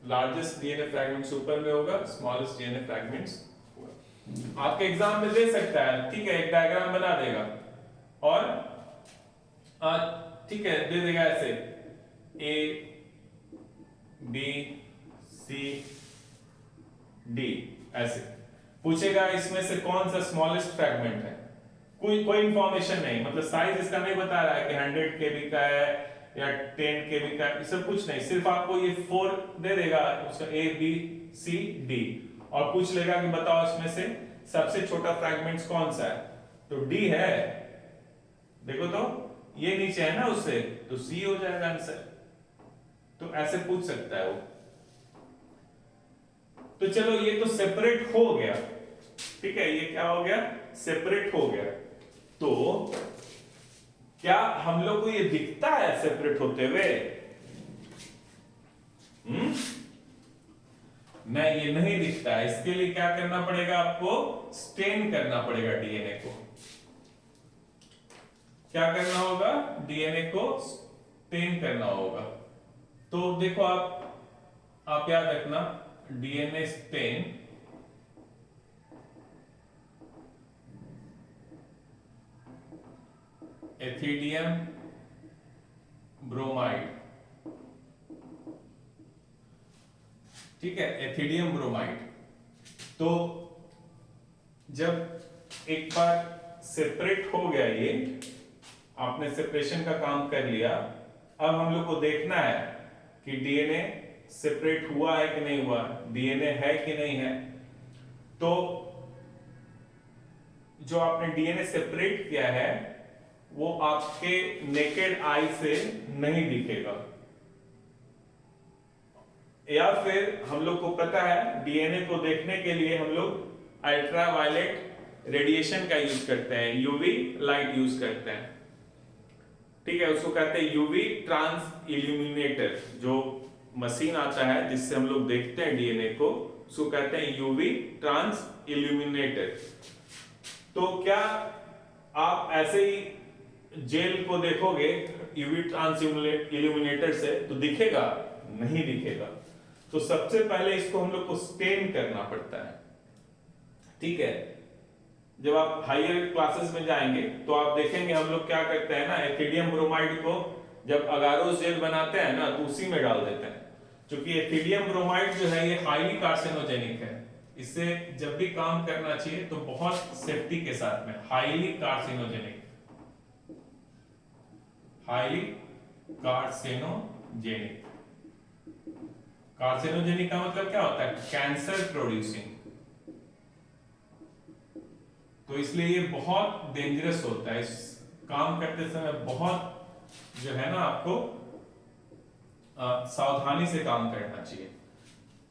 लार्जेस्ट डीएनए फ्रैगमेंट्स ऊपर में होगा, स्मॉलेस्ट डीएनए फ्रैगमेंट्स। आपके एग्जाम में दे सकता है, ठीक है, एक डायग्राम बना देगा और ठीक है दे देगा ऐसे ए बी सी डी, ऐसे पूछेगा इसमें से कौन सा स्मॉलेस्ट फ्रैगमेंट है, कोई इंफॉर्मेशन नहीं, मतलब साइज इसका नहीं बता रहा है कि 100 केबी का है या 10 केबी का, सब कुछ नहीं, सिर्फ आपको ये 4 दे देगा, उसका ए बी सी डी, और पूछ लेगा कि बताओ इसमें से सबसे छोटा फ्रैगमेंट कौन सा है, तो डी है, देखो तो ये नीचे है ना उससे, तो सी हो जाएगा आंसर। तो ऐसे पूछ सकता है वो। तो चलो ये तो सेपरेट हो गया, ठीक है, ये क्या हो गया, सेपरेट हो गया। तो क्या हम लोग को ये दिखता है सेपरेट होते हुए? नहीं, ये नहीं दिखता है। इसके लिए क्या करना पड़ेगा आपको? स्टेन करना पड़ेगा डीएनए को। क्या करना होगा? डीएनए को स्टेन करना होगा। तो देखो आप याद रखना, डीएनए स्टेन एथिडियम ब्रोमाइड, ठीक है, एथिडियम ब्रोमाइड। तो जब एक बार सेपरेट हो गया, ये आपने सेपरेशन का काम कर लिया, अब हम लोग को देखना है कि डीएनए सेपरेट हुआ है कि नहीं हुआ, डीएनए है कि नहीं है। तो जो आपने डीएनए सेपरेट किया है वो आपके नेकेड आई से नहीं दिखेगा, या फिर हम लोग को पता है डीएनए को देखने के लिए हम लोग अल्ट्रावायलेट रेडिएशन का यूज करते हैं, यूवी लाइट यूज करते हैं, ठीक है, उसको कहते हैं यूवी ट्रांस इल्यूमिनेटर। जो मशीन आता है जिससे हम लोग देखते हैं डीएनए को, उसको कहते हैं यूवी ट्रांस इल्यूमिनेटर। तो क्या आप ऐसे ही जेल को देखोगे यूवी ट्रांस इल्यूमिनेटर से तो दिखेगा? नहीं दिखेगा। तो सबसे पहले इसको हम लोग को स्टेन करना पड़ता है, ठीक है। जब आप हायर क्लासेस में जाएंगे तो आप देखेंगे हम लोग क्या करते हैं ना, एथिडियम ब्रोमाइड को जब अगारोस जेल बनाते हैं ना तो उसी में डाल देते हैं, क्योंकि एथिडियम ब्रोमाइड जो है ये हाईली कार्सिनोजेनिक है। इससे जब भी काम करना चाहिए तो बहुत सेफ्टी के साथ में, highly carcinogenic, highly carcinogenic. Carcinogenic का मतलब क्या होता है? Cancer producing. तो इसलिए ये बहुत डेंजरस होता है। इस काम करते समय बहुत जो है ना आपको सावधानी से काम करना चाहिए।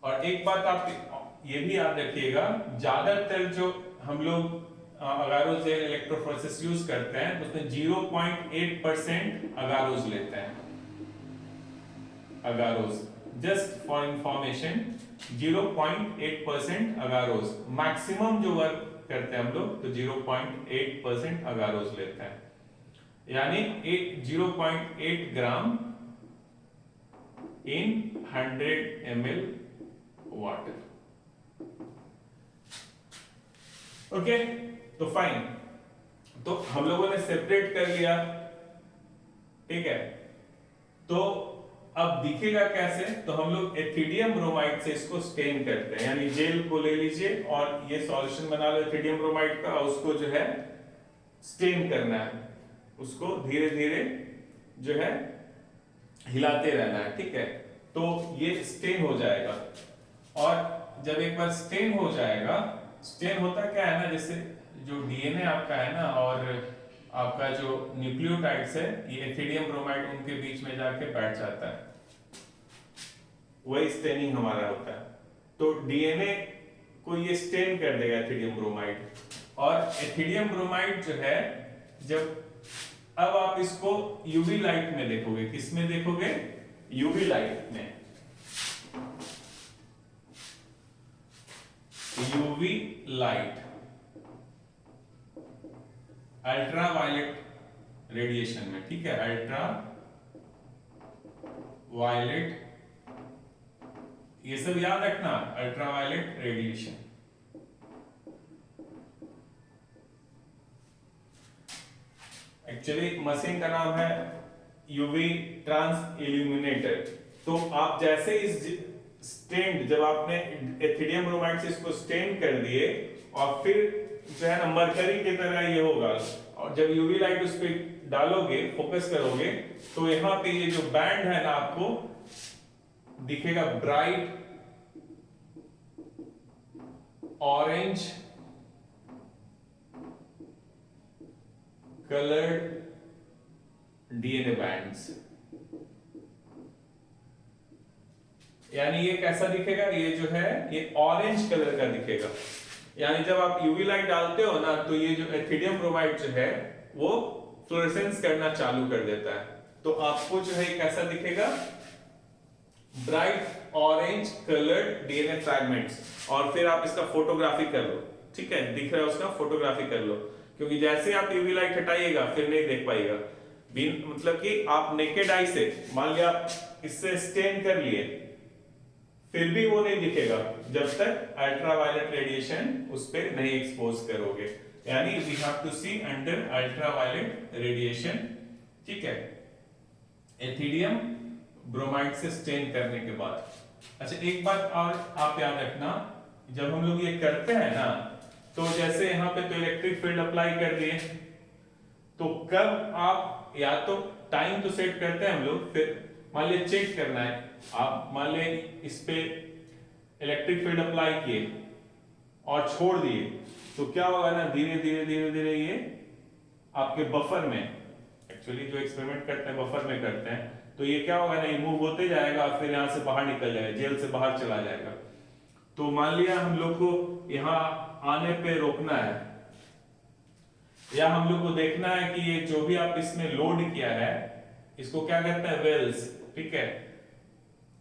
और एक बात आप ये भी याद रखिएगा, ज्यादातर जो हम लोग अगारोस जेल इलेक्ट्रोफोरेसिस यूज करते हैं तो उसमें 0.8% अगारोस लेते हैं। अगारोस, जस्ट फॉर इंफॉर्मेशन, 0.8% अगारोस मैक्सिमम जो वर्क करते हैं हम लोग, तो 0.8% अगारोस लेते हैं, यानी 0.8 ग्राम इन 100 ml वाटर। ओके, तो फाइन। तो हम लोगों ने सेपरेट कर लिया, ठीक है। तो अब दिखेगा कैसे? तो हम लोग एथिडियम ब्रोमाइड से इसको स्टेन करते हैं, यानी जेल को ले लीजिए और ये सॉल्यूशन बना लो एथिडियम ब्रोमाइड का, और उसको जो है स्टेन करना है, उसको धीरे धीरे जो है हिलाते रहना है, ठीक है। तो ये स्टेन हो जाएगा। और जब एक बार स्टेन हो जाएगा, स्टेन होता क्या है ना, जैसे जो डीएनए आपका है ना और आपका जो न्यूक्लियोटाइड्स है, ये एथिडियम ब्रोमाइड उनके बीच में जाके बैठ जाता है, वही स्टेनिंग हमारा होता है। तो डीएनए को ये स्टेन कर देगा एथिडियम ब्रोमाइड। और एथिडियम ब्रोमाइड जो है, जब अब आप इसको यूवी लाइट में देखोगे, किस में देखोगे? यूवी लाइट में। यूवी लाइट, अल्ट्रावायलेट रेडिएशन में, ठीक है, अल्ट्रा वायलेट, ये सब याद रखना, अल्ट्रावायलेट रेडिएशन। एक्चुअली मशीन का नाम है यूवी ट्रांस इल्यूमिनेटर। तो आप जैसे इस स्टेन, जब आपने एथिडियम ब्रोमाइड से इसको स्टेन कर दिए और फिर जो है ना मरकरी की तरह ये होगा, और जब यूवी लाइट उस पर डालोगे, फोकस करोगे, तो यहाँ पे ये जो बैंड है ना आपको दिखेगा, bright orange coloured DNA bands. यानी ये कैसा दिखेगा, ये जो है ये ऑरेंज कलर का दिखेगा। यानी जब आप यूवी लाइट डालते हो ना तो ये जो एथिडियम ब्रोमाइड जो है वो फ्लोरेसेंस करना चालू कर देता है। तो आपको जो है कैसा दिखेगा, bright orange coloured DNA fragments. और फिर आप इसका फोटोग्राफी कर लो, ठीक है, दिख रहा है उसका फोटोग्राफी कर लो, क्योंकि जैसे आप यूवी लाइट हटाइएगा फिर नहीं देख पाइएगा। मतलब कि आप नेकेड आई से मान लिया आप इससे स्टेन कर लिए, फिर भी वो नहीं दिखेगा जब तक अल्ट्रावायलेट रेडिएशन उस पर नहीं एक्सपोज करोगे। यानी we have to see under ultraviolet radiation, ठीक है, एथिडियम ब्रोमाइड से स्टेन करने के बाद। अच्छा एक बात और आप याद रखना, जब हम लोग ये करते हैं ना तो जैसे यहाँ पे तो इलेक्ट्रिक फील्ड अप्लाई कर दिए, तो कब आप या तो टाइम तो सेट करते हैं हम लोग, फिर मान लिया चेक करना है, आप मान लिया इस पे इलेक्ट्रिक फील्ड अप्लाई किए और छोड़ दिए, तो क्या होगा ना, धीरे धीरे धीरे धीरे ये आपके बफर में, एक्चुअली जो एक्सपेरिमेंट करते हैं बफर में करते हैं, तो ये क्या होगा ना, ये मूव होते जाएगा, फिर यहाँ से बाहर निकल जाएगा, जेल से बाहर चला जाएगा। तो मान लिया हम लोग को यहाँ आने पे रोकना है, या हम लोग को देखना है कि ये जो भी आप इसमें लोड किया है इसको क्या कहते हैं, वेल्स, ठीक है,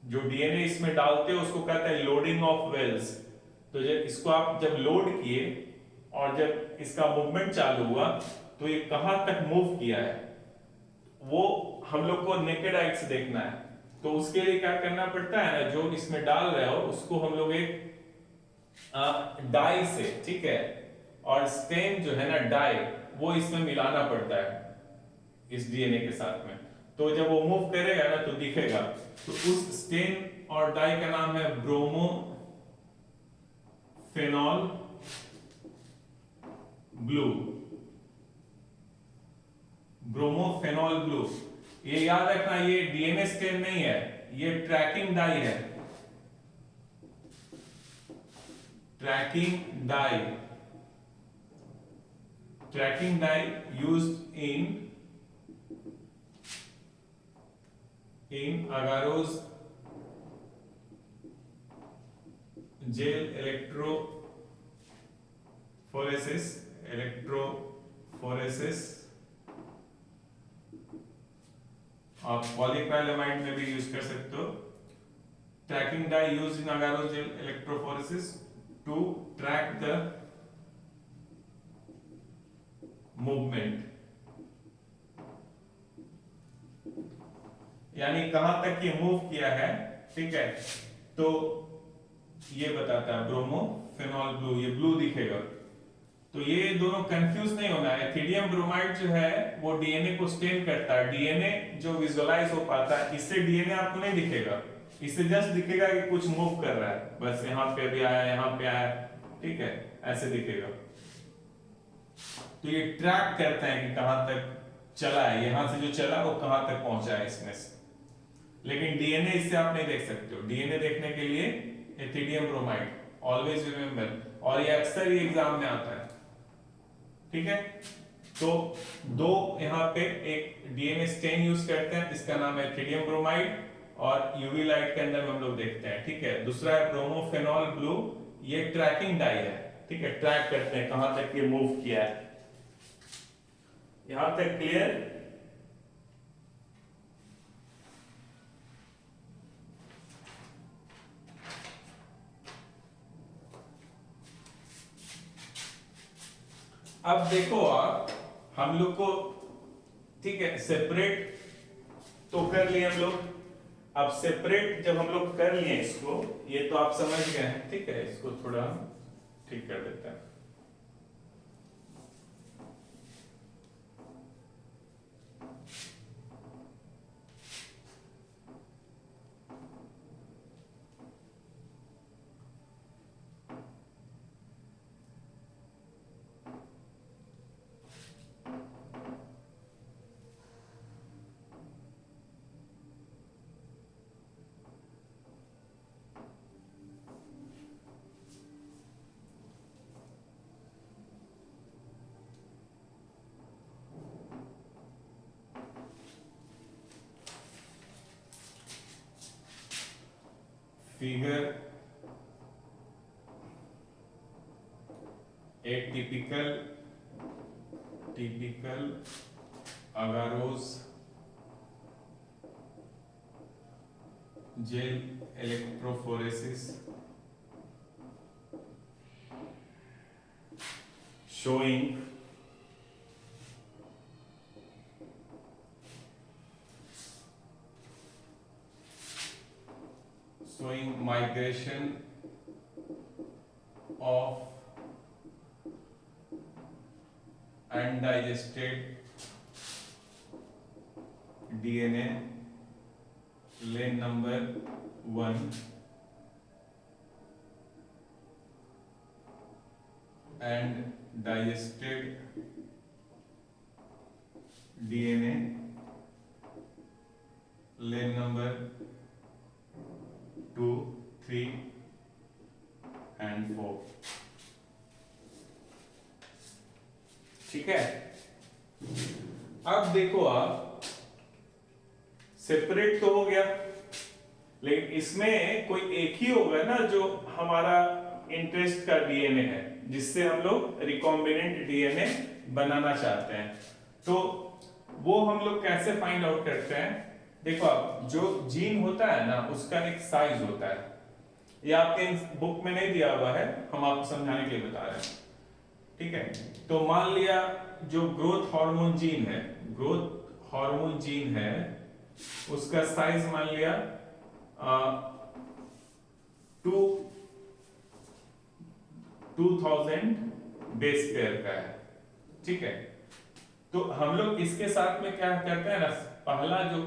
जो डीएनए इसमें डालते हो उसको कहते हैं लोडिंग ऑफ वेल्स। तो जब इसको आप जब लोड किए और जब इसका मूवमेंट चालू हुआ तो ये कहां तक मूव किया है वो हम लोग को नेकेड आई से देखना है। तो उसके लिए क्या करना पड़ता है ना, जो इसमें डाल रहे हो उसको हम लोग एक डाई से, ठीक है, और स्टेन जो है ना डाई, वो इसमें मिलाना पड़ता है इस डीएनए के साथ में। तो जब वो मूव करेगा ना तो दिखेगा। तो उस स्टेन और डाई का नाम है ब्रोमोफेनॉल ब्लू, ब्रोमोफेनॉल ब्लू। ये याद रखना, ये डीएनए स्टेन नहीं है, ये ट्रैकिंग डाई है, tracking dye, tracking dye used in agarose gel electrophoresis आप पॉलीक्राइलामाइड में भी यूज कर सकते हो। Tracking dye used in agarose gel electrophoresis to track the movement, यानी कहां तक ये मूव किया है, ठीक है, तो ये बताता है ब्रोमोफेनॉल ब्लू, ये ब्लू दिखेगा। तो ये दोनों कंफ्यूज नहीं होना है। एथिडियम ब्रोमाइड जो है वो डीएनए को स्टेन करता है, डीएनए जो विजुअलाइज हो पाता है, इससे डीएनए आपको नहीं दिखेगा, इससे जस्ट दिखेगा कि कुछ मूव कर रहा है, बस यहाँ पे भी आया, यहाँ पे आया, ठीक है, ऐसे दिखेगा। तो ये ट्रैक करते हैं कि कहां तक चला है, यहां से जो चला वो कहां तक पहुंचा है इसमें से। लेकिन डीएनए इससे आप नहीं देख सकते हो। डीएनए देखने के लिए एथिडियम ब्रोमाइड, ऑलवेज रिमेंबर, और ये अक्सर ही एग्जाम में आता है, ठीक है। तो दो यहाँ पे एक डीएनए स्टेन यूज करते हैं, इसका नाम है एथिडियम ब्रोमाइड, और यूवी लाइट के अंदर हम लोग देखते हैं, ठीक है। दूसरा है ब्रोमोफेनॉल ब्लू, ये ट्रैकिंग डाई है, ठीक है, ट्रैक करते हैं कहां तक ये मूव किया है। यहां तक क्लियर? अब देखो आप, हम लोग को, ठीक है, सेपरेट तो कर लिए हम लोग। अब सेपरेट जब हम लोग कर लिए इसको, ये तो आप समझ गए हैं, ठीक है, इसको थोड़ा ठीक कर देते हैं। figure a typical agarose gel electrophoresis showing migration of undigested DNA lane number 1 and digested DNA lane number 2, 3 and 4। ठीक है, अब देखो आप सेपरेट तो हो गया, लेकिन इसमें कोई एक ही होगा ना जो हमारा इंटरेस्ट का डीएनए है, जिससे हम लोग रिकॉम्बिनेंट डीएनए बनाना चाहते हैं। तो वो हम लोग कैसे फाइंड आउट करते हैं? देखो आप, जो जीन होता है ना उसका एक साइज होता है, ये आपके बुक में नहीं दिया हुआ है, हम आपको समझाने के लिए बता रहे हैं। ठीक है, तो मान लिया जो ग्रोथ हार्मोन जीन है उसका साइज मान लिया 2000 बेस पेयर का है। ठीक है, तो हम लोग इसके साथ में क्या करते हैं ना, पहला जो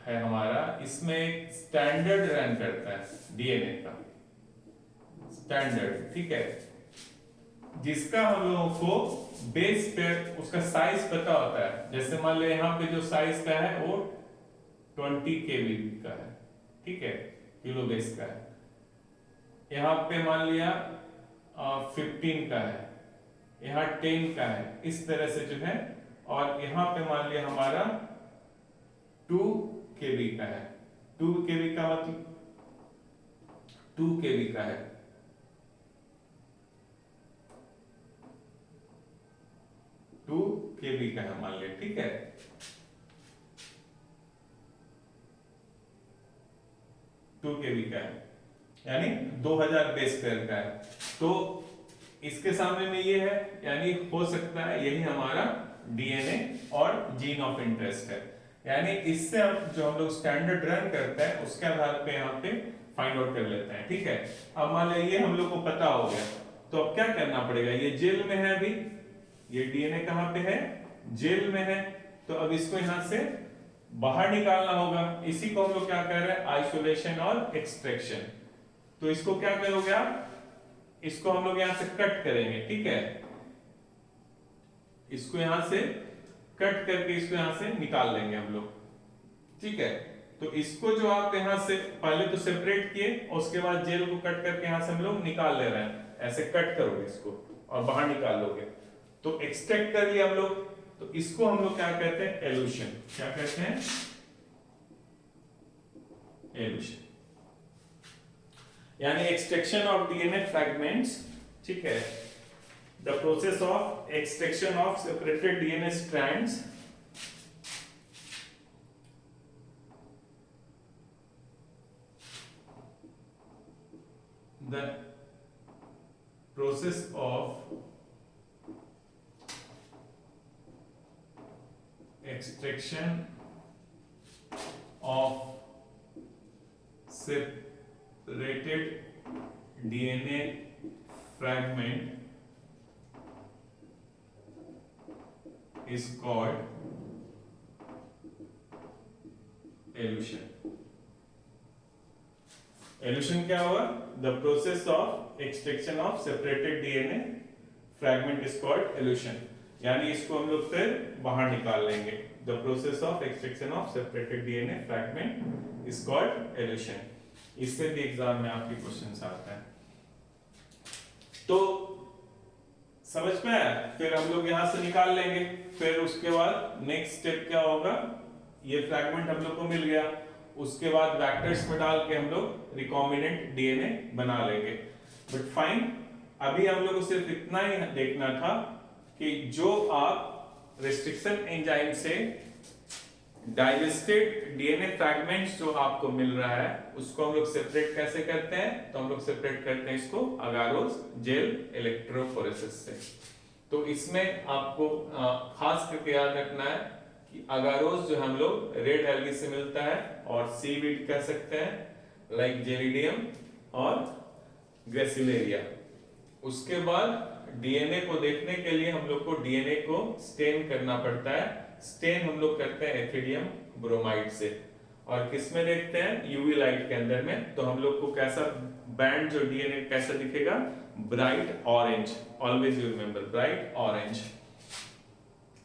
है हमारा, इसमें एक स्टैंडर्ड रन करता है डीएनए का स्टैंडर्ड। ठीक है, जिसका हम लोगों को बेस पेयर उसका साइज पता होता है। जैसे मान लो यहाँ पे जो साइज का है वो 20 kb का है। ठीक है, किलो बेस का है। यहाँ पे मान लिया 15 का है, यहाँ 10 का है, इस तरह से जो है। और यहाँ पे मान लिया हमारा 2 kb का है। 2 kb का मतलब 2 kb का है। 2 kb का है मान लिया। ठीक है, टू केबी का है, यानी 2000 बेस पेयर का है। तो इसके सामने में ये है, यानी हो सकता है यही हमारा डीएनए और जीन ऑफ इंटरेस्ट है। यानी इससे हम लोग स्टैंडर्ड रन करते हैं उसके आधार पे यहाँ पे फाइंड आउट कर लेते हैं। ठीक है, अब मान लीजिए ये हम लोग को पता हो गया, तो अब क्या करना पड़ेगा? ये जेल में है, अभी ये डीएनए कहाँ पे है? जेल में है। तो अब इसको यहाँ से बाहर निकालना होगा। इसी को हम लोग क्या कर रहे हैं? आइसोलेशन और एक्सट्रैक्शन। तो इसको क्या करोगे आप? इसको हम लोग यहां से कट करेंगे। ठीक है, इसको यहां से कट करके इसको यहां से निकाल लेंगे हम लोग। ठीक है, तो इसको जो आप यहां से पहले तो सेपरेट किए और उसके बाद जेल को कट करके यहां से हम लोग निकाल ले रहे हैं। ऐसे कट करोगे इसको और बाहर निकाल लोगे, तो एक्सट्रैक्ट कर लिया हम लोग। तो इसको हम लोग क्या कहते हैं? एलुशन। क्या कहते हैं? एलुशन, यानी एक्सट्रैक्शन ऑफ डीएनए फ्रैगमेंट्स। ठीक है, the process of extraction of separated DNA strands the process of extraction of separated DNA fragment is called elution. Elution क्या हुआ? The process of extraction of separated DNA fragment is called elution, यानी इसको हम लोग फिर बाहर निकाल लेंगे। The process of extraction of separated DNA fragment is called elution. इससे भी एग्जाम में आपके क्वेश्चंस आते हैं। तो समझ में आया? फिर हम लोग यहां से निकाल लेंगे। फिर उसके बाद नेक्स्ट स्टेप क्या होगा? ये फ्रैगमेंट हम लोग को मिल गया, उसके बाद वेक्टर्स में डाल के हम लोग रिकॉम्बिनेंट डीएनए बना लेंगे। बट फाइन, अभी हम लोग को सिर्फ इतना ही देखना था कि जो आप रेस्ट्रिक्शन एंजाइम से डाइजेस्टेड डीएनए फ्रैगमेंट्स जो आपको मिल रहा है उसको हम लोग सेपरेट कैसे करते हैं, तो हम लोग सेपरेट करते हैं इसको अगारोस जेल इलेक्ट्रोफोरेसिस से। तो इसमें आपको खास करके याद रखना है कि अगारोस जो हम लोग रेड एल्गी से मिलता है और सीवीड कह सकते हैं लाइक जेलिडियम और ग्रेसिलेरिया। उसके बाद डीएनए को देखने के लिए हम लोग को डीएनए को स्टेन करना पड़ता है। स्टेन हम लोग करते हैं एथिडियम ब्रोमाइड से, और किस में देखते हैं, यूवी लाइट के अंदर में। तो हम लोग को कैसा बैंड जो डीएनए कैसा दिखेगा, bright orange, always you remember bright orange.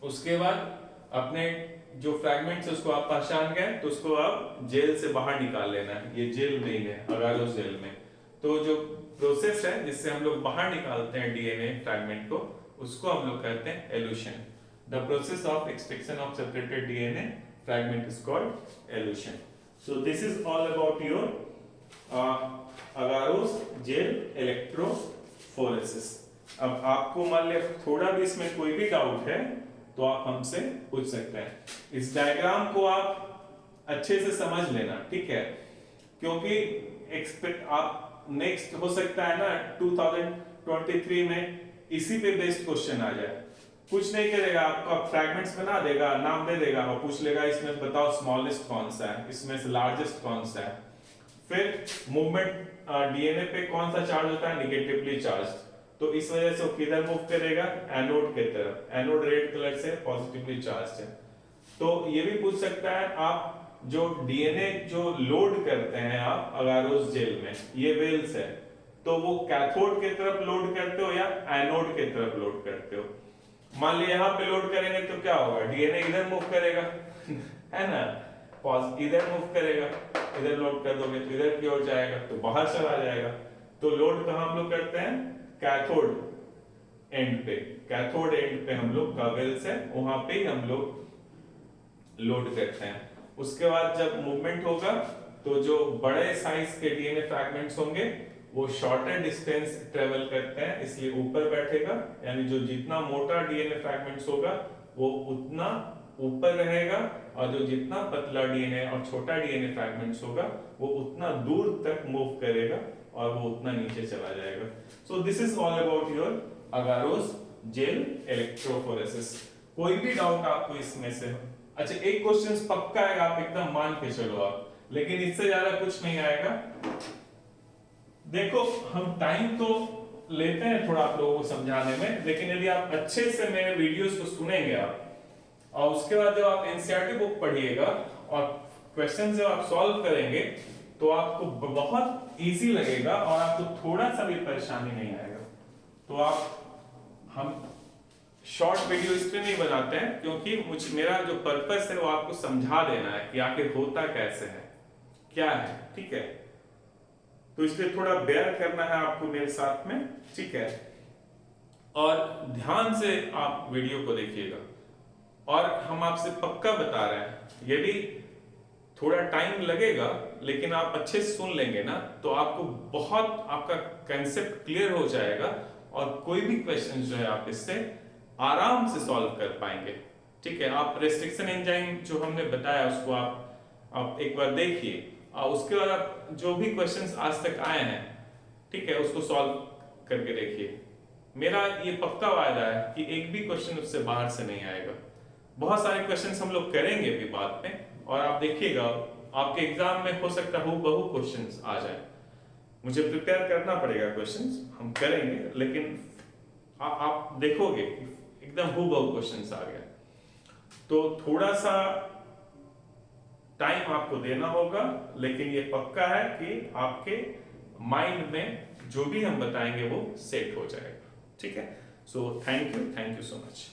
उसके बाद अपने जो फ्रैगमेंट्स उसको आप पहचान गए तो उसको आप जेल से बाहर निकाल लेना है। ये जेल में ही है, अगारोस जेल में। तो जो प्रोसेस है जिससे हम लोग बाहर निकालते हैं डीएनए फ्रैगमेंट को, उसको हम लोग कहते हैं एलुशन। The process of extraction of separated DNA fragment is called elution. So this is all about your agarose gel electrophoresis. अब आपको मान लिया थोड़ा भी इसमें कोई भी डाउट है तो आप हमसे पूछ सकते हैं। इस डायग्राम को आप अच्छे से समझ लेना, ठीक है, क्योंकि एक्सपेक्ट आप नेक्स्ट हो सकता है ना 2023 में इसी पे बेस्ड क्वेश्चन आ जाए। कुछ नहीं करेगा, आपका फ्रैगमेंट्स बना देगा, नाम दे देगा और पूछ लेगा इसमें बताओ स्मॉलेस्ट कौन सा है, इसमें से लार्जेस्ट कौन सा है। फिर मूवमेंट डीएनए पे कौन सा चार्ज होता है, निगेटिवली चार्ज। तो इस वजह से वो किधर मूव करेगा, एनोड के तरफ। एनोड रेड कलर से पॉजिटिवली चार्ज है। तो ये भी पूछ सकता है आप जो डीएनए जो लोड करते हैं आप अगारोस जेल में, ये वेल्स है, तो वो कैथोड की तरफ लोड करते हो या एनोड की तरफ लोड करते हो। मान लिया यहाँ पे लोड करेंगे तो क्या होगा, डीएनए इधर मूव करेगा है ना, इधर मूव करेगा, इधर लोड कर दोगे तो इधर की ओर जाएगा, तो बाहर चला जाएगा। तो लोड कहाँ हम लोग करते हैं, कैथोड एंड पे। कैथोड एंड पे हम लोग का वेल्स है, वहां पे हम लोग लोड करते हैं। उसके बाद जब मूवमेंट होगा तो जो बड़े साइज के डीएनए फ्रैगमेंट्स होंगे वो शॉर्टर डिस्टेंस ट्रेवल करते हैं, इसलिए ऊपर बैठेगा। यानी जो जितना मोटा डीएनए फ्रैगमेंट्स होगा वो उतना ऊपर रहेगा, और जो जितना पतला डीएनए और छोटा डीएनए फ्रैगमेंट्स होगा वो उतना दूर तक मूव करेगा और वो उतना नीचे चला जाएगा। So this is all about your agarose gel electrophoresis. कोई भी डाउट आपको इसमें से हो? अच्छा, एक क्वेश्चन पक्का आएगा, आप एकदम मान के चलो आप, लेकिन इससे ज्यादा कुछ नहीं आएगा। देखो हम टाइम तो लेते हैं थोड़ा आप लोगों को समझाने में, लेकिन यदि आप अच्छे से मेरे वीडियोस को सुनेंगे आप, और उसके बाद जब आप एनसीईआरटी बुक पढ़िएगा और क्वेश्चन जब आप सॉल्व करेंगे तो आपको बहुत इजी लगेगा और आपको थोड़ा सा भी परेशानी नहीं आएगा। तो हम शॉर्ट वीडियो इसलिए नहीं बनाते हैं क्योंकि मेरा जो पर्पस है वो आपको समझा देना है कि आखिर होता कैसे है, क्या है, ठीक है। तो इसलिए थोड़ा बेयर करना है आपको मेरे साथ में, ठीक है। और ध्यान से आप वीडियो को देखिएगा, और हम आपसे पक्का बता रहे हैं यदि थोड़ा टाइम लगेगा लेकिन आप अच्छे से सुन लेंगे ना तो आपको बहुत आपका कंसेप्ट क्लियर हो जाएगा, और कोई भी क्वेश्चन जो है आप इससे आराम से सॉल्व कर पाएंगे, ठीक है। आप रेस्ट्रिक्शन एंजाइम जो हमने बताया उसको आप एक बार देखिए, और उसके बाद आप जो भी क्वेश्चंस आज तक आए हैं, ठीक है, उसको सॉल्व करके देखिए। मेरा ये पक्का वादा है कि एक भी क्वेश्चन उससे बाहर से नहीं आएगा। बहुत सारे क्वेश्चंस हम लोग करेंगे भी बाद में, और आप देखिएगा आपके एग्जाम में हो सकता है बहु क्वेश्चंस आ जाए। मुझे प्रिपेयर करना पड़ेगा, क्वेश्चंस हम करेंगे, लेकिन आप देखोगे एकदम बहु क्वेश्चंस आ गया। तो थोड़ा सा टाइम आपको देना होगा, लेकिन ये पक्का है कि आपके माइंड में जो भी हम बताएंगे वो सेट हो जाएगा, ठीक है। So thank you so much.